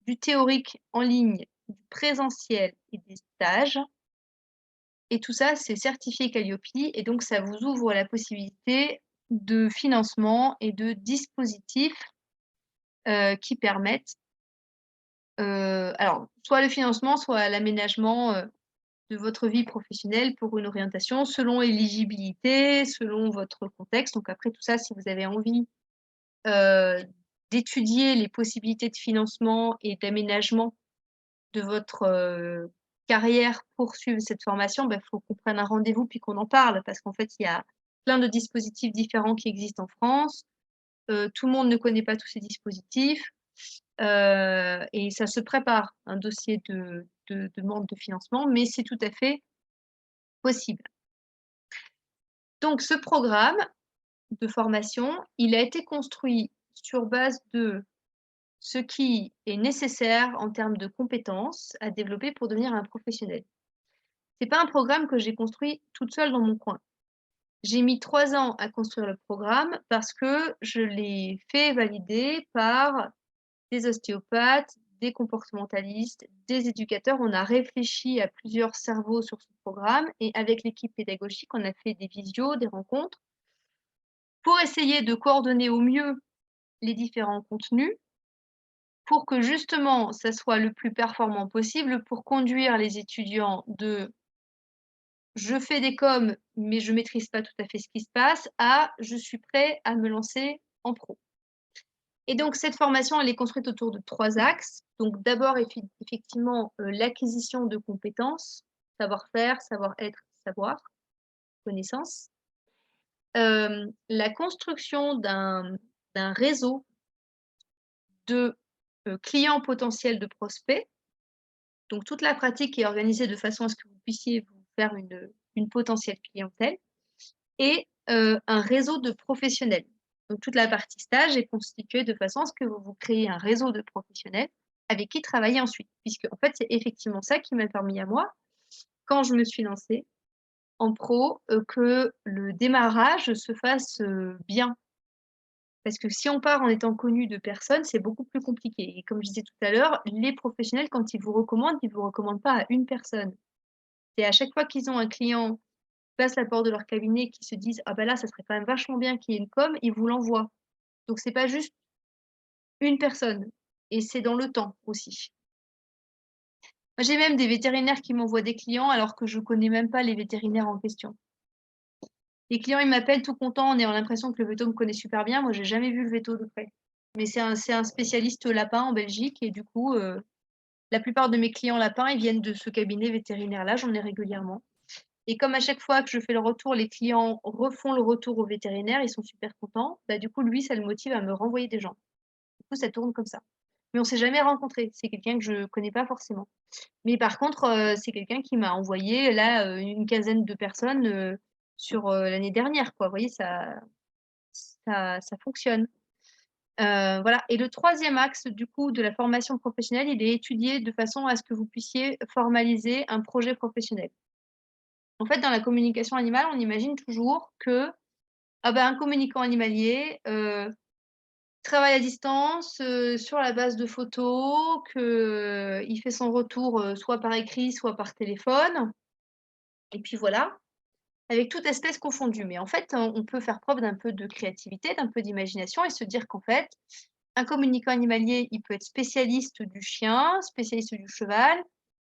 du théorique en ligne, du présentiel et des stages. Et tout ça, c'est certifié Qualiopi et donc ça vous ouvre la possibilité de financement et de dispositifs, qui permettent, alors soit le financement, soit l'aménagement, de votre vie professionnelle pour une orientation selon l'éligibilité, selon votre contexte. Donc après tout ça, si vous avez envie, heu, d'étudier les possibilités de financement et d'aménagement de votre, carrière poursuivent cette formation, bah, faut qu'on prenne un rendez-vous puis qu'on en parle parce qu'en fait, il y a plein de dispositifs différents qui existent en France. Tout le monde ne connaît pas tous ces dispositifs, et ça se prépare, un dossier de demande de financement, mais c'est tout à fait possible. Donc ce programme de formation, il a été construit sur base de ce qui est nécessaire en termes de compétences à développer pour devenir un professionnel. C'est pas un programme que j'ai construit toute seule dans mon coin. J'ai mis 3 ans à construire le programme parce que je l'ai fait valider par des ostéopathes, des comportementalistes, des éducateurs. On a réfléchi à plusieurs cerveaux sur ce programme et avec l'équipe pédagogique, on a fait des visios, des rencontres pour essayer de coordonner au mieux les différents contenus pour que justement ça soit le plus performant possible pour conduire les étudiants de je fais des coms, mais je maîtrise pas tout à fait ce qui se passe, à je suis prêt à me lancer en pro. Et donc cette formation, elle est construite autour de 3 axes. Donc d'abord effectivement, l'acquisition de compétences, savoir-faire, savoir-être, savoir, connaissance. La construction d'un réseau de, clients potentiels, de prospects. Donc toute la pratique est organisée de façon à ce que vous puissiez vous faire une potentielle clientèle et un réseau de professionnels. Donc toute la partie stage est constituée de façon à ce que vous vous créez un réseau de professionnels avec qui travailler ensuite. Puisque en fait, c'est effectivement ça qui m'a permis à moi, quand je me suis lancée en pro, que le démarrage se fasse, bien. Parce que si on part en étant connu de personne, c'est beaucoup plus compliqué et comme je disais tout à l'heure, les professionnels quand ils vous recommandent pas à une personne. C'est à chaque fois qu'ils ont un client qui passe la porte de leur cabinet, qui se disent: «Ah bah là, ça serait quand même vachement bien qu'il y ait une com», ils vous l'envoient. Donc c'est pas juste une personne et c'est dans le temps aussi. Moi, j'ai même des vétérinaires qui m'envoient des clients alors que je connais même pas les vétérinaires en question. Les clients, ils m'appellent tout contents en ayant l'impression que le véto me connaît super bien. Moi, j'ai jamais vu le véto de près. Mais c'est un spécialiste lapin en Belgique et du coup, la plupart de mes clients lapins, ils viennent de ce cabinet vétérinaire-là, j'en ai régulièrement. Et comme à chaque fois que je fais le retour, les clients refont le retour au vétérinaire, ils sont super contents, bah, du coup, lui, ça le motive à me renvoyer des gens. Du coup, ça tourne comme ça. Mais on s'est jamais rencontrés, c'est quelqu'un que je connais pas forcément. Mais par contre, c'est quelqu'un qui m'a envoyé là, une quinzaine de personnes, sur, l'année dernière quoi. Vous voyez, ça fonctionne. Voilà et le troisième axe du coup de la formation professionnelle, il est étudié de façon à ce que vous puissiez formaliser un projet professionnel. En fait, dans la communication animale, on imagine toujours que, ah bah, un communicant animalier, travaille à distance, sur la base de photos, qu'il fait son retour, soit par écrit, soit par téléphone et puis voilà, avec toute espèce confondue. Mais en fait, on peut faire preuve d'un peu de créativité, d'un peu d'imagination et se dire qu'en fait, un communicant animalier, il peut être spécialiste du chien, spécialiste du cheval.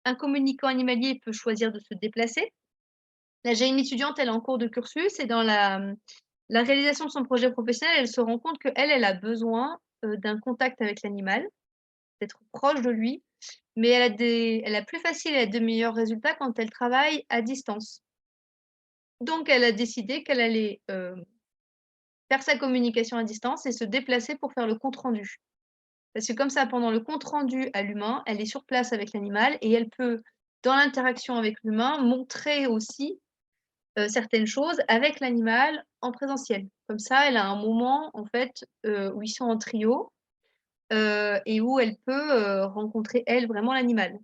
Un communicant animalier peut choisir de se déplacer. Là, j'ai une étudiante, elle est en cours de cursus et dans la réalisation de son projet professionnel, elle se rend compte qu'elle, elle a besoin, d'un contact avec l'animal, d'être proche de lui, mais elle a plus facile et elle a de meilleurs résultats quand elle travaille à distance. Donc elle a décidé qu'elle allait, faire sa communication à distance et se déplacer pour faire le compte rendu. Parce que comme ça, pendant le compte rendu à l'humain, elle est sur place avec l'animal et elle peut, dans l'interaction avec l'humain, montrer aussi, certaines choses avec l'animal en présentiel. Comme ça, elle a un moment en fait, où ils sont en trio, et où elle peut, rencontrer elle, vraiment l'animal.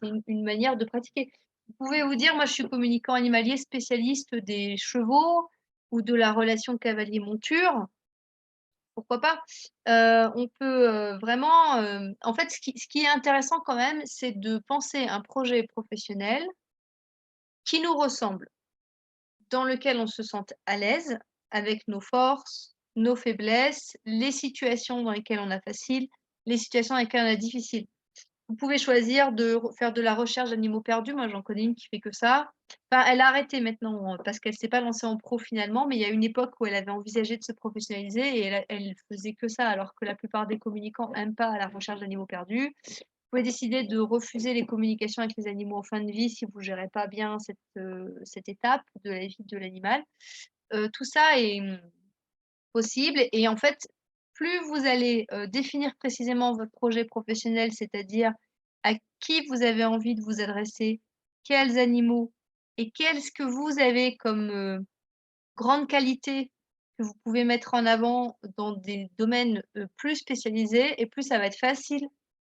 C'est une manière de pratiquer. Vous pouvez vous dire: «Moi, je suis communicant animalier spécialiste des chevaux ou de la relation cavalier-monture». Pourquoi pas? On peut, vraiment, en fait, ce qui est intéressant quand même, c'est de penser un projet professionnel qui nous ressemble, dans lequel on se sente à l'aise avec nos forces, nos faiblesses, les situations dans lesquelles on a facile, les situations dans lesquelles on a difficile. Vous pouvez choisir de faire de la recherche d'animaux perdus. Moi, j'en connais une qui fait que ça. Enfin, elle a arrêté maintenant, parce qu'elle s'est pas lancée en pro finalement, mais il y a une époque où elle avait envisagé de se professionnaliser et elle faisait que ça, alors que la plupart des communicants aiment pas la recherche d'animaux perdus. pouvez décider de refuser les communications avec les animaux en fin de vie si vous gérez pas bien cette étape de la vie de l'animal. Tout ça est, possible et en fait, plus vous allez, définir précisément votre projet professionnel, c'est-à-dire à qui vous avez envie de vous adresser, quels animaux et qu'est-ce que vous avez comme, grandes qualités que vous pouvez mettre en avant dans des domaines, plus spécialisés et plus ça va être facile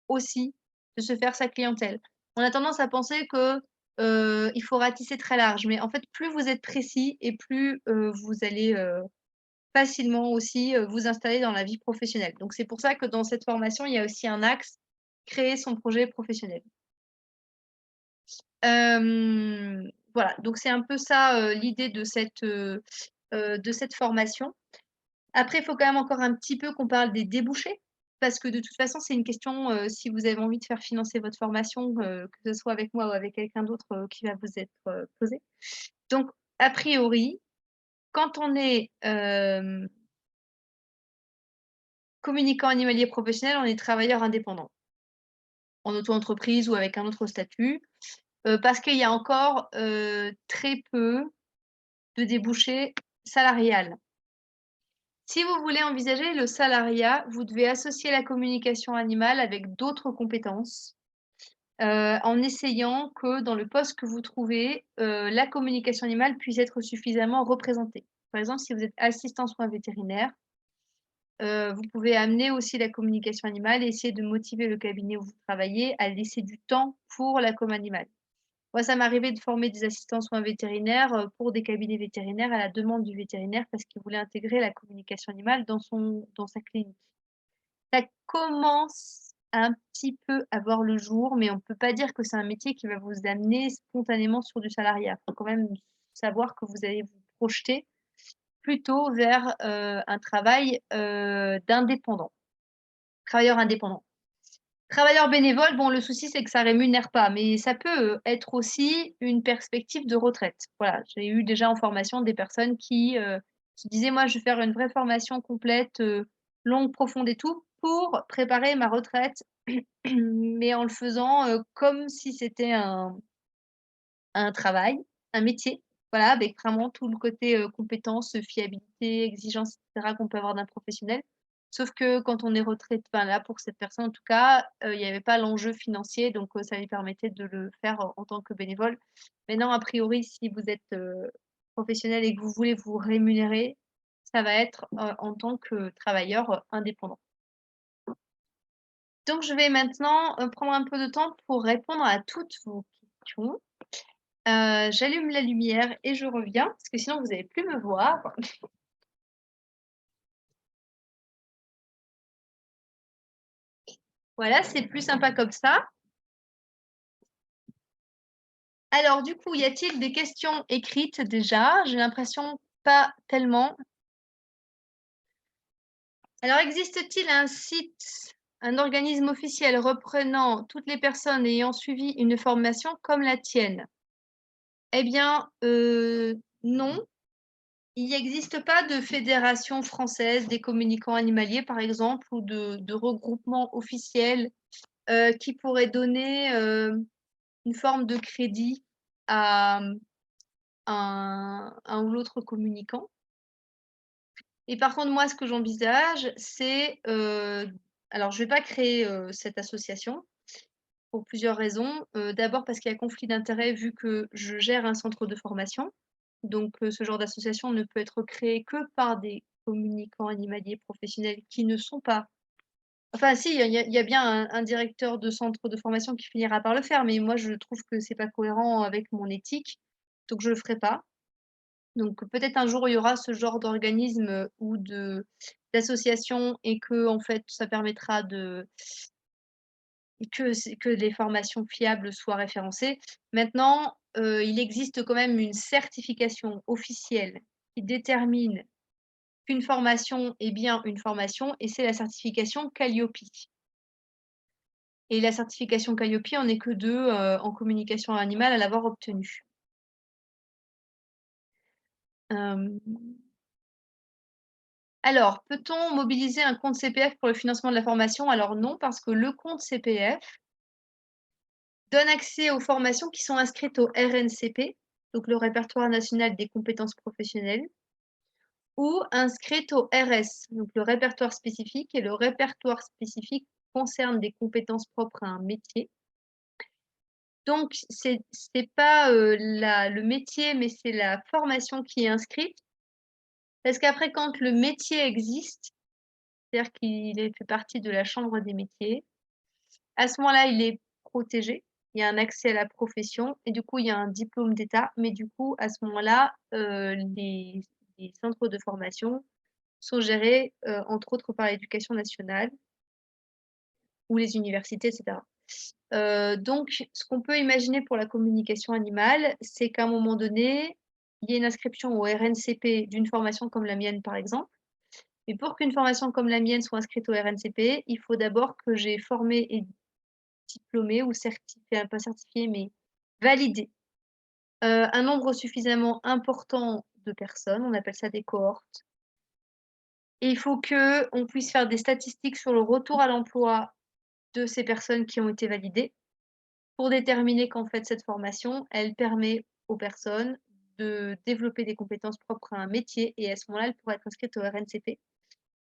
aussi de se faire sa clientèle. On a tendance à penser que, il faut ratisser très large, mais en fait, plus vous êtes précis et plus, vous allez, facilement aussi, vous installer dans la vie professionnelle. Donc c'est pour ça que dans cette formation, il y a aussi un axe, créer son projet professionnel. Voilà, donc c'est un peu ça, l'idée de cette formation. Après, il faut quand même encore un petit peu qu'on parle des débouchés, parce que de toute façon, c'est une question, si vous avez envie de faire financer votre formation, que ce soit avec moi ou avec quelqu'un d'autre, qui va vous être, posée. Donc a priori, quand on est, communicant animalier professionnel, on est travailleur indépendant, en auto-entreprise ou avec un autre statut, parce qu'il y a encore, très peu de débouchés salarial. Si vous voulez envisager le salariat, vous devez associer la communication animale avec d'autres compétences, en essayant que dans le poste que vous trouvez, la communication animale puisse être suffisamment représentée. Par exemple, si vous êtes assistant soins vétérinaires, vous pouvez amener aussi la communication animale et essayer de motiver le cabinet où vous travaillez à laisser du temps pour la com animale. Moi, ça m'est arrivé de former des assistants soins vétérinaires, pour des cabinets vétérinaires à la demande du vétérinaire parce qu'il voulait intégrer la communication animale dans sa clinique. Ça commence un petit peu à voir le jour, mais on ne peut pas dire que c'est un métier qui va vous amener spontanément sur du salariat. Il faut quand même savoir que vous allez vous projeter plutôt vers, un travail, d'indépendant, travailleur indépendant. Travailleur bénévole, bon, le souci, c'est que ça rémunère pas, mais ça peut, être aussi une perspective de retraite. Voilà, j'ai eu déjà en formation des personnes qui, se disaient: «Moi, je vais faire une vraie formation complète, longue, profonde et tout, pour préparer ma retraite, mais en le faisant, comme si c'était un travail, un métier». Voilà, avec vraiment tout le côté, compétences, fiabilité, exigence et cetera qu'on peut avoir d'un professionnel. Sauf que quand on est enfin là, pour cette personne en tout cas, il y avait pas l'enjeu financier donc ça lui permettait de le faire en tant que bénévole. Maintenant a priori, si vous êtes, professionnel et que vous voulez vous rémunérer, ça va être, en tant que travailleur, indépendant. Donc je vais maintenant, prendre un peu de temps pour répondre à toutes vos questions. J'allume la lumière et je reviens, parce que sinon vous allez plus me voir. Voilà, c'est plus sympa comme ça. Alors du coup, y a-t-il des questions écrites déjà? J'ai l'impression pas tellement. Alors existe-t-il un site, un organisme officiel reprenant toutes les personnes ayant suivi une formation comme la tienne? Eh bien, non. Il n'existe pas de fédération française des communicants animaliers, par exemple, ou de regroupement officiel qui pourrait donner, une forme de crédit à, un ou l'autre communicant. Et par contre, moi, ce que j'envisage, c'est, alors je vais pas créer, cette association pour plusieurs raisons. D'abord parce qu'il y a conflit d'intérêts vu que je gère un centre de formation. Donc, ce genre d'association ne peut être créé que par des communicants animaliers professionnels qui ne sont pas. Enfin si, il y a bien un directeur de centre de formation qui finira par le faire, mais moi je trouve que c'est pas cohérent avec mon éthique, donc je le ferai pas. Donc peut-être un jour il y aura ce genre d'organisme, ou d'association et que en fait ça permettra de que les formations fiables soient référencées. Maintenant, il existe quand même une certification officielle qui détermine qu'une formation est bien une formation et c'est la certification Qualiopi. Et la certification Qualiopi, on n'est que 2, en communication animale à l'avoir obtenue. Hem, alors, peut-on mobiliser un compte CPF pour le financement de la formation? Alors non, parce que le compte CPF, donne accès aux formations qui sont inscrites au RNCP, donc le répertoire national des compétences professionnelles, ou inscrites au RS, donc le répertoire spécifique. Et le répertoire spécifique concerne des compétences propres à un métier. Donc, c'est pas le métier, mais c'est la formation qui est inscrite. Parce qu'après, quand le métier existe, c'est-à-dire qu'il fait partie de la chambre des métiers, à ce moment-là, il est protégé. Il y a un accès à la profession et du coup, il y a un diplôme d'État. Mais du coup, à ce moment-là, les centres de formation sont gérés, entre autres, par l'éducation nationale ou les universités, etc. Donc, ce qu'on peut imaginer pour la communication animale, c'est qu'à un moment donné, il y ait une inscription au RNCP d'une formation comme la mienne, par exemple. Mais pour qu'une formation comme la mienne soit inscrite au RNCP, il faut d'abord que j'ai formé et diplômé ou certifié, pas certifié, mais validé un nombre suffisamment important de personnes, on appelle ça des cohortes. Et il faut qu'on puisse faire des statistiques sur le retour à l'emploi de ces personnes qui ont été validées, pour déterminer qu'en fait cette formation, elle permet aux personnes de développer des compétences propres à un métier et à ce moment-là, elle pourrait être inscrite au RNCP.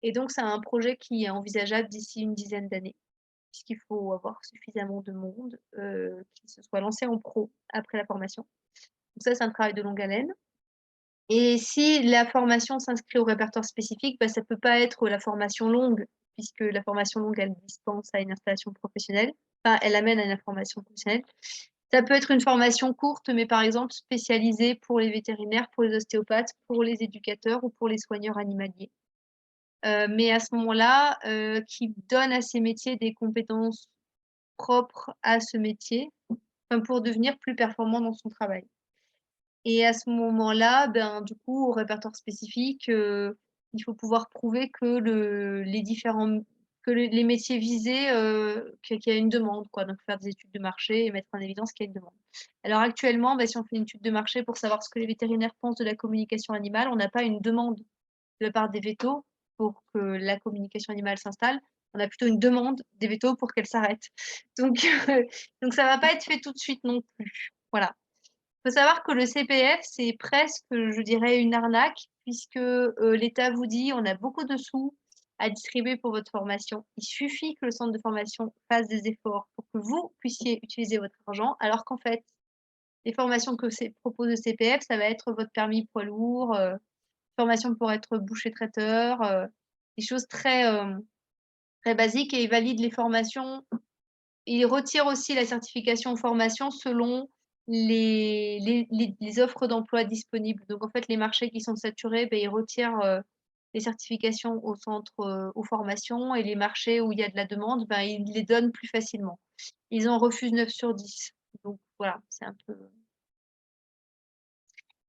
Et donc c'est un projet qui est envisageable d'ici une dizaine d'années, puisqu'il faut avoir suffisamment de monde, qui se soit lancé en pro après la formation. Donc ça, c'est un travail de longue haleine. Et si la formation s'inscrit au répertoire spécifique, bah, ça peut pas être la formation longue, puisque la formation longue, elle dispense à une installation professionnelle. Enfin, elle amène à une formation professionnelle. Ça peut être une formation courte, mais par exemple spécialisée pour les vétérinaires, pour les ostéopathes, pour les éducateurs ou pour les soigneurs animaliers. Mais à ce moment-là, qui donne à ces métiers des compétences propres à ce métier, enfin, pour devenir plus performant dans son travail. Et à ce moment-là, ben, du coup, au répertoire spécifique, il faut pouvoir prouver que les métiers visés, qu'il y a une demande, quoi. Donc faire des études de marché et mettre en évidence qu'il y a une demande. Alors actuellement, bah, si on fait une étude de marché pour savoir ce que les vétérinaires pensent de la communication animale, on n'a pas une demande de la part des vétos pour que la communication animale s'installe. On a plutôt une demande des vétos pour qu'elle s'arrête. Donc, donc ça va pas être fait tout de suite non plus. Voilà. Il faut savoir que le CPF, c'est presque, je dirais, une arnaque, puisque l'État vous dit on a beaucoup de sous à distribuer pour votre formation. Il suffit que le centre de formation fasse des efforts pour que vous puissiez utiliser votre argent, alors qu'en fait, les formations que propose le CPF, ça va être votre permis poids lourd, formation pour être boucher-traiteur, des choses très basiques, et il valide les formations. Il retire aussi la certification formation selon les offres d'emploi disponibles. Donc en fait, les marchés qui sont saturés, ben, ils retirent les certifications au centre, aux formations, et les marchés où il y a de la demande, ben, ils les donnent plus facilement. Ils en refusent 9 sur 10. Donc voilà, c'est un peu.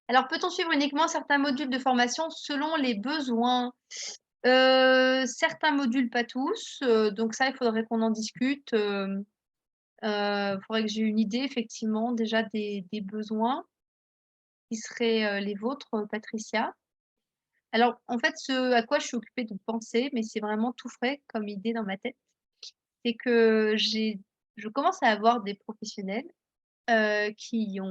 Alors, peut-on suivre uniquement certains modules de formation selon les besoins? Certains modules, pas tous. Donc ça, il faudrait qu'on en discute. Faudrait que j'ai une idée effectivement déjà des besoins qui seraient, les vôtres, Patricia. Alors en fait, ce à quoi je suis occupée de penser, mais c'est vraiment tout frais comme idée dans ma tête, c'est que je commence à avoir des professionnels, qui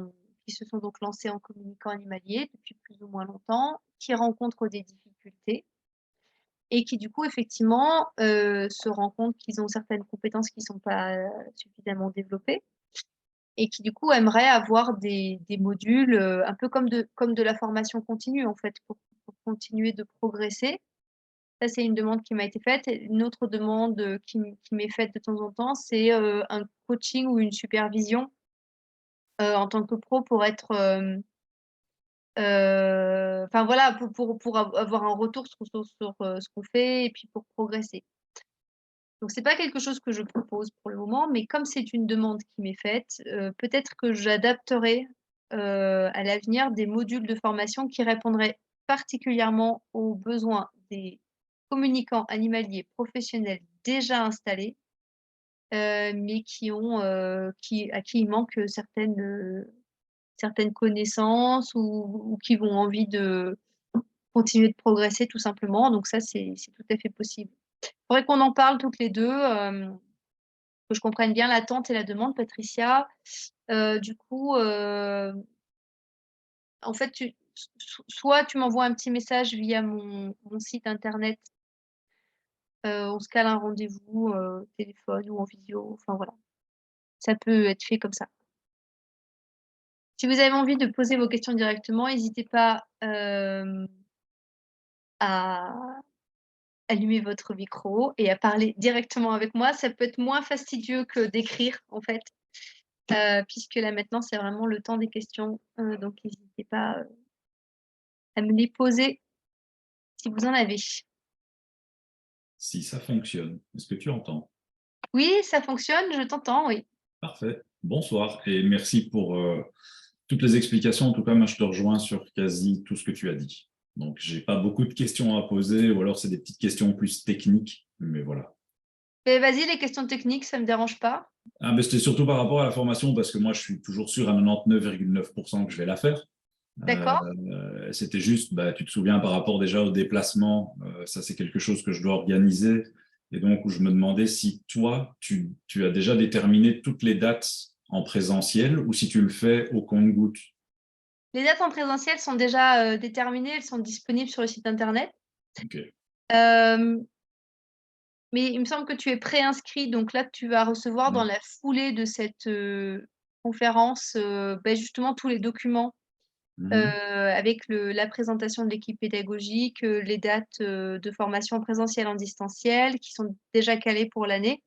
se sont donc lancés en communicant animalier depuis plus ou moins longtemps, qui rencontrent des difficultés et qui du coup effectivement, se rendent compte qu'ils ont certaines compétences qui sont pas suffisamment développées. Et qui du coup aimeraient avoir des modules, un peu comme de la formation continue en fait, pour continuer de progresser. Ça, c'est une demande qui m'a été faite. Et une autre demande, qui m'est faite de temps en temps, c'est, un coaching ou une supervision, en tant que pro pour être, enfin voilà, pour avoir un retour sur ce qu'on fait et puis pour progresser. Donc c'est pas quelque chose que je propose pour le moment, mais comme c'est une demande qui m'est faite, peut-être que j'adapterai, à l'avenir des modules de formation qui répondraient particulièrement aux besoins des communicants animaliers professionnels déjà installés, mais à qui il manque, certaines connaissances ou qui ont envie de continuer de progresser tout simplement. Donc ça, c'est tout à fait possible. Il faudrait qu'on en parle toutes les 2, que je comprenne bien l'attente et la demande, Patricia. Du coup, en fait, soit tu m'envoies un petit message via mon site internet, on se cale un rendez-vous, téléphone ou en visio, enfin voilà. Ça peut être fait comme ça. Si vous avez envie de poser vos questions directement, n'hésitez pas, à allumer votre micro et à parler directement avec moi. Ça peut être moins fastidieux que d'écrire, en fait, puisque là, maintenant, c'est vraiment le temps des questions, donc n'hésitez pas, à me les poser si vous en avez. Si ça fonctionne, est-ce que tu entends? Oui, ça fonctionne, je t'entends, oui. Parfait. Bonsoir et merci pour toutes les explications. En tout cas, moi, je te rejoins sur quasi tout ce que tu as dit. Donc, j'ai pas beaucoup de questions à poser ou alors c'est des petites questions plus techniques, mais voilà. Mais vas-y, les questions techniques, ça me dérange pas. Ah, mais c'était surtout par rapport à la formation parce que moi, je suis toujours sûr à 99,9% que je vais la faire. D'accord? C'était juste, bah, tu te souviens par rapport déjà au déplacement, ça c'est quelque chose que je dois organiser. Et donc, où je me demandais si toi, tu as déjà déterminé toutes les dates en présentiel ou si tu le fais au compte-gouttes. Les dates en présentiel sont déjà, déterminées, elles sont disponibles sur le site internet. Ok. Hem, mais il me semble que tu es préinscrit, donc là, tu vas recevoir dans Ouais. la foulée de cette, conférence, justement tous les documents, Mhm. avec la présentation de l'équipe pédagogique, les dates, de formation présentielle en distanciel qui sont déjà calées pour l'année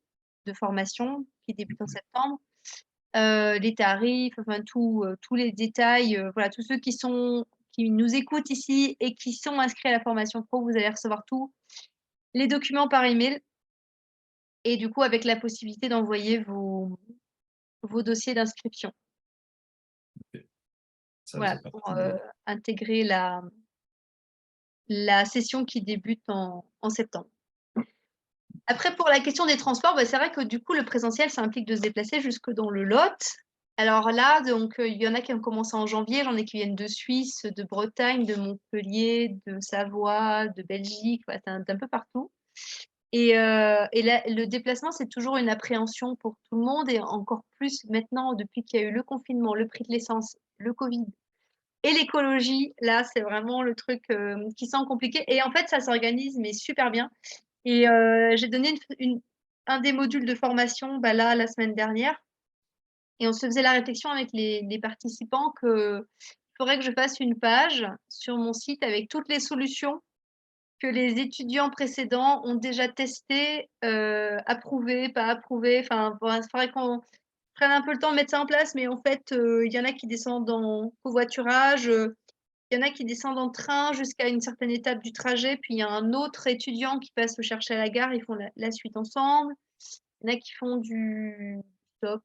de formation qui débute en septembre. Les tarifs, enfin tous les détails, voilà, tous ceux qui nous écoutent ici et qui sont inscrits à la formation pro, vous allez recevoir tous les documents par email et du coup avec la possibilité d'envoyer vos dossiers d'inscription. Ok. Ça Voilà, faisait pour, partie des... intégrer la session qui débute en septembre. Après pour la question des transports, c'est vrai que du coup le présentiel, ça implique de se déplacer jusque dans le Lot. Alors là, donc, il y en a qui ont commencé en janvier, j'en ai qui viennent de Suisse, de Bretagne, de Montpellier, de Savoie, de Belgique, voilà, c'est d'un peu partout. Et là, le déplacement, c'est toujours une appréhension pour tout le monde et encore plus maintenant depuis qu'il y a eu le confinement, le prix de l'essence, le Covid et l'écologie. Là, c'est vraiment le truc, qui semble compliqué et en fait, ça s'organise mais super bien et j'ai donné un des modules de formation, là, la semaine dernière et on se faisait la réflexion avec les participants qu'il faudrait que je fasse une page sur mon site avec toutes les solutions que les étudiants précédents ont déjà testées, approuvées, pas approuvées. Enfin, voilà, il faudrait qu'on prenne un peu le temps de mettre ça en place, mais en fait, il y en a qui descendent en covoiturage, il y en a qui descendent en train jusqu'à une certaine étape du trajet, puis il y a un autre étudiant qui passe le chercher à la gare, ils font la suite ensemble. Il y en a qui font du stop.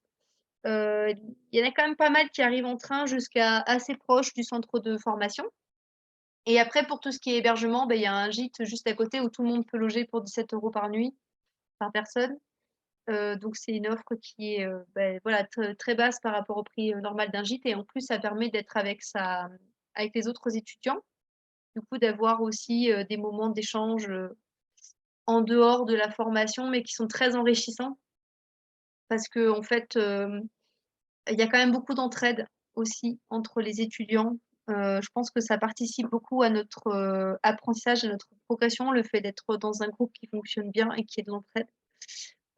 Il y en a quand même pas mal qui arrivent en train jusqu'à assez proche du centre de formation et après pour tout ce qui est hébergement, il y a un gîte juste à côté où tout le monde peut loger pour 17 € par nuit, par personne. Donc c'est une offre qui est, voilà, très basse par rapport au prix, normal d'un gîte et en plus ça permet d'être avec les autres étudiants. Du coup d'avoir aussi, des moments d'échange, en dehors de la formation, mais qui sont très enrichissants parce qu'en fait, il y a quand même beaucoup d'entraide aussi entre les étudiants. Je pense que ça participe beaucoup à notre, apprentissage, à notre progression, le fait d'être dans un groupe qui fonctionne bien et qui est de l'entraide.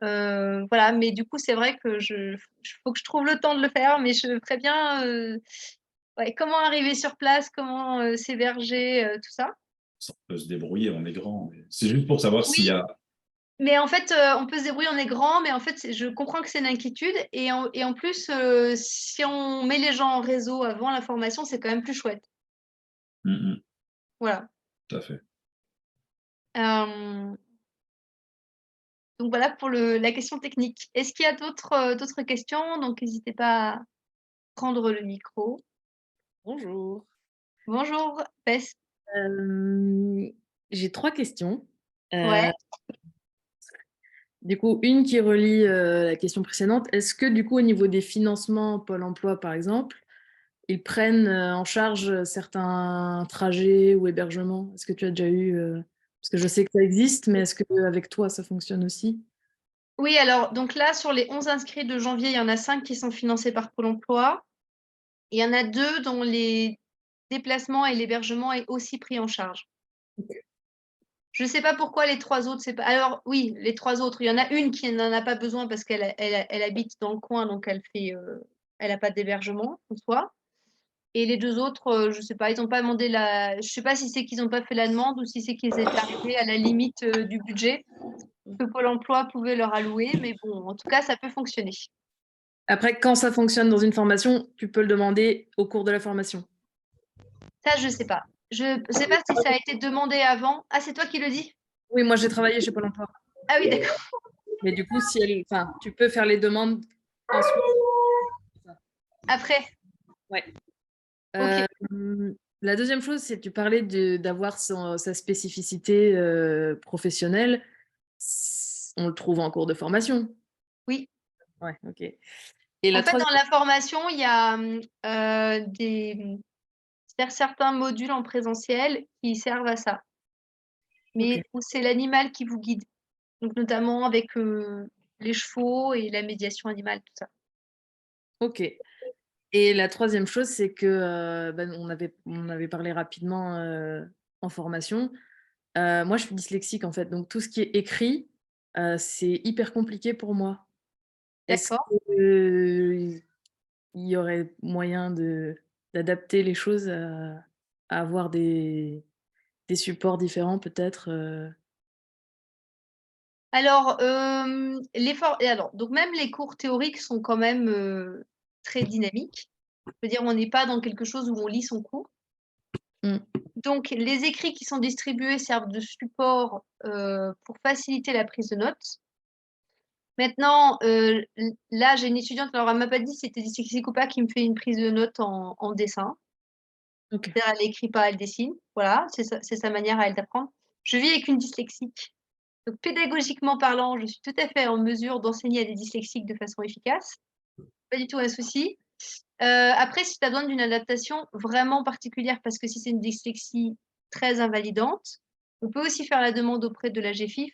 Voilà, mais du coup, c'est vrai que faut que je trouve le temps de le faire, mais je ferais bien, ouais, comment arriver sur place, comment, s'héberger, tout ça. Ça peut se débrouiller, on est grand. C'est juste pour savoir s'il y Oui, a... mais en fait, on peut se débrouiller, on est grand, mais en fait, je comprends que c'est une inquiétude et en plus, si on met les gens en réseau avant la formation, c'est quand même plus chouette. Mhm, Voilà. tout à fait. Hem, donc voilà pour la question technique. Est-ce qu'il y a d'autres questions? Donc n'hésitez pas à prendre le micro. Bonjour. Bonjour, Bess. Hem, j'ai 3 questions. Ouais. Du coup, une qui relie, la question précédente. Est-ce que du coup, au niveau des financements Pôle emploi, par exemple, ils prennent, en charge, certains trajets ou hébergements? Est-ce que tu as déjà eu, parce que je sais que ça existe, mais est-ce qu'avec toi, ça fonctionne aussi? Oui, alors donc là, sur les 11 inscrits de janvier, il y en a 5 qui sont financés par Pôle emploi. Il y en a 2 dont les déplacements et l'hébergement est aussi pris en charge. Je sais pas pourquoi les 3 autres, c'est pas alors oui, les 3 autres, il y en a une qui n'en a pas besoin parce qu'elle habite dans le coin, donc elle a pas d'hébergement en soi. Et les 2 autres, je sais pas, ils ont pas demandé je sais pas si c'est qu'ils ont pas fait la demande ou si c'est qu'ils étaient arrivés à la limite, du budget que Pôle emploi pouvait leur allouer, mais bon, en tout cas, ça peut fonctionner. Après, quand ça fonctionne dans une formation, tu peux le demander au cours de la formation. Ça, je sais pas. Je sais pas si ça a été demandé avant. Ah, c'est toi qui le dis? Oui, moi j'ai travaillé chez Pôle emploi. Ah oui, d'accord. Mais du coup, tu peux faire les demandes ensuite. Après. Ouais. OK. La deuxième chose, c'est que tu parlais d'avoir sa spécificité professionnelle. On le trouve en cours de formation. Oui. Ouais, ok. Et En la fait, troisième. dans la formation, il y a, certains modules en présentiel qui servent à ça, Ok. mais où c'est l'animal qui vous guide. Donc notamment avec, les chevaux et la médiation animale, tout ça. Ok. Et la troisième chose, c'est que on avait parlé rapidement en formation. Moi, je suis dyslexique en fait, donc tout ce qui est écrit, c'est hyper compliqué pour moi. Est-ce D'accord. qu'il y aurait moyen d'adapter les choses à avoir des supports différents peut-être Alors, donc même les cours théoriques sont quand même, très dynamiques. Je veux dire, on n'est pas dans quelque chose où on lit son cours. Mmh. Donc les écrits qui sont distribués servent de support, pour faciliter la prise de notes. Maintenant, là, j'ai une étudiante, alors elle m'a pas dit si c'était dyslexique ou pas, qui me fait une prise de notes en dessin. OK. C'est-à-dire elle écrit pas, elle dessine. Voilà, c'est sa manière à elle d'apprendre. Je vis avec une dyslexique. Donc pédagogiquement parlant, je suis tout à fait en mesure d'enseigner à des dyslexiques de façon efficace. Pas du tout un souci. Après, si tu as besoin d'une adaptation vraiment particulière, parce que si c'est une dyslexie très invalidante, on peut aussi faire la demande auprès de la GFIF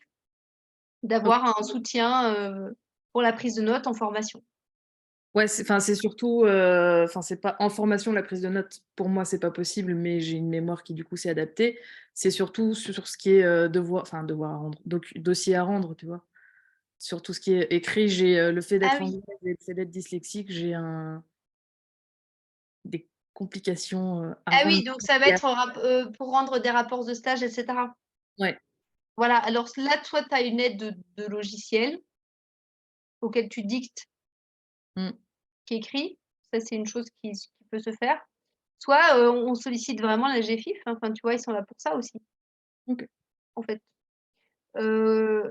OK. d'avoir un soutien, pour la prise de notes en formation. Ouais, c'est surtout, c'est pas en formation, la prise de notes, pour moi, c'est pas possible, mais j'ai une mémoire qui, du coup, s'est adaptée. C'est surtout sur ce qui est, devoir à rendre, dossier à rendre, tu vois? Sur tout ce qui est écrit, j'ai, le fait Ah d'être oui, anglaise et le fait d'être dyslexique, j'ai des complications, à ah rendre. oui, donc ça va être pour rendre des rapports de stage et cetera? Ouais. Voilà, alors là, toi, tu as une aide de logiciel auquel tu dictes, Mmh. qui écrit. Ça, c'est une chose qui peut se faire. Soit, on sollicite vraiment la GFIF, hein, enfin, tu vois, ils sont là pour ça aussi, OK. en fait.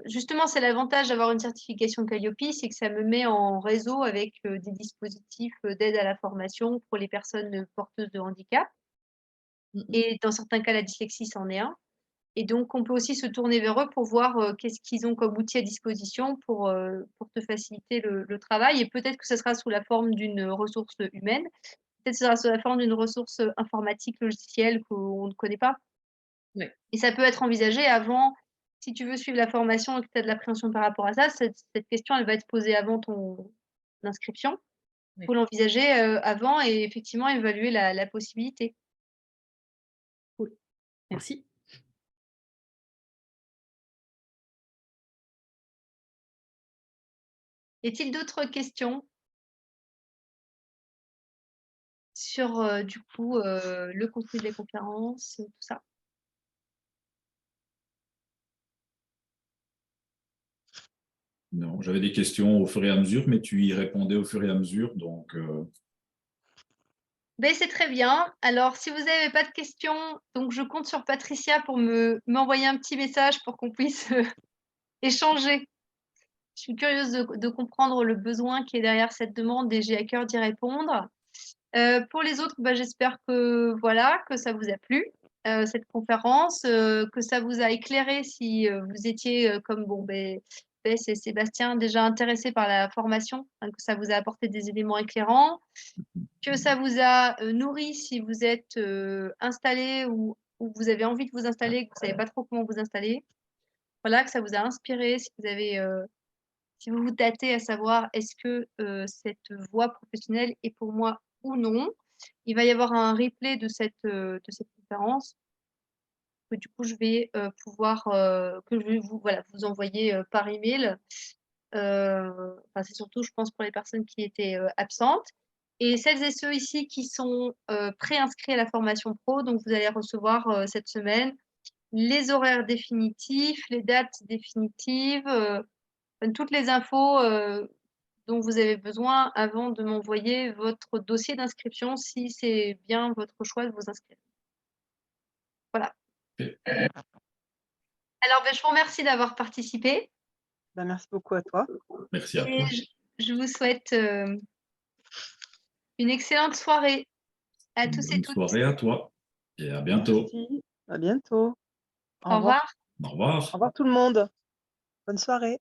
Justement, c'est l'avantage d'avoir une certification Qualiopi, c'est que ça me met en réseau avec, des dispositifs, d'aide à la formation pour les personnes, porteuses de handicap Mmh mh. et dans certains cas, la dyslexie, c'en est un et donc on peut aussi se tourner vers eux pour voir, qu'est-ce qu'ils ont comme outil à disposition pour te faciliter le travail et peut-être que ce sera sous la forme d'une ressource humaine, peut-être que ce sera sous la forme d'une ressource, informatique, logicielle qu'on ne connaît pas. Ouais. Et ça peut être envisagé avant, si tu veux suivre la formation et que tu as de l'appréhension par rapport à ça, cette question, elle va être posée avant ton inscription. Il Ouais. faut l'envisager, avant et effectivement évaluer la possibilité. Cool. Merci. Y a-t-il d'autres questions sur, du coup, le contenu de la conférence, tout ça? Non, j'avais des questions au fur et à mesure, mais tu y répondais au fur et à mesure, donc Beh, c'est très bien. Alors si vous n'avez pas de questions, donc je compte sur Patricia pour m'envoyer un petit message pour qu'on puisse, échanger. Je suis curieuse de comprendre le besoin qui est derrière cette demande et j'ai à cœur d'y répondre. Pour les autres, bah, j'espère que voilà, que ça vous a plu, cette conférence, que ça vous a éclairé si, vous étiez, comme bon, Bess et Sébastien déjà intéressés par la formation, hein, que ça vous a apporté des éléments éclairants, que ça vous a, nourri si vous êtes, installés ou vous avez envie de vous installer, que vous savez pas trop comment vous installer. Voilà, que ça vous a inspiré si vous avez, Si vous vous tâtez à savoir est-ce que cette voie professionnelle est pour moi ou non, il va y avoir un replay de cette conférence que du coup je vais pouvoir que je vais vous voilà, vous envoyer par email. Enfin, c'est surtout, je pense, pour les personnes qui étaient absentes. Et celles et ceux ici qui sont préinscrits à la formation pro, donc vous allez recevoir cette semaine les horaires définitifs, les dates définitives, enfin, toutes les infos dont vous avez besoin avant de m'envoyer votre dossier d'inscription si c'est bien votre choix de vous inscrire. Voilà. Alors, je vous remercie d'avoir participé Bah, merci beaucoup à toi. Merci à et toi. je vous souhaite une excellente soirée à Une tous et bonne toutes. soirée à toi et à bientôt. Merci. À bientôt. Au Au revoir. revoir. Au revoir. Au revoir tout le monde. Bonne soirée.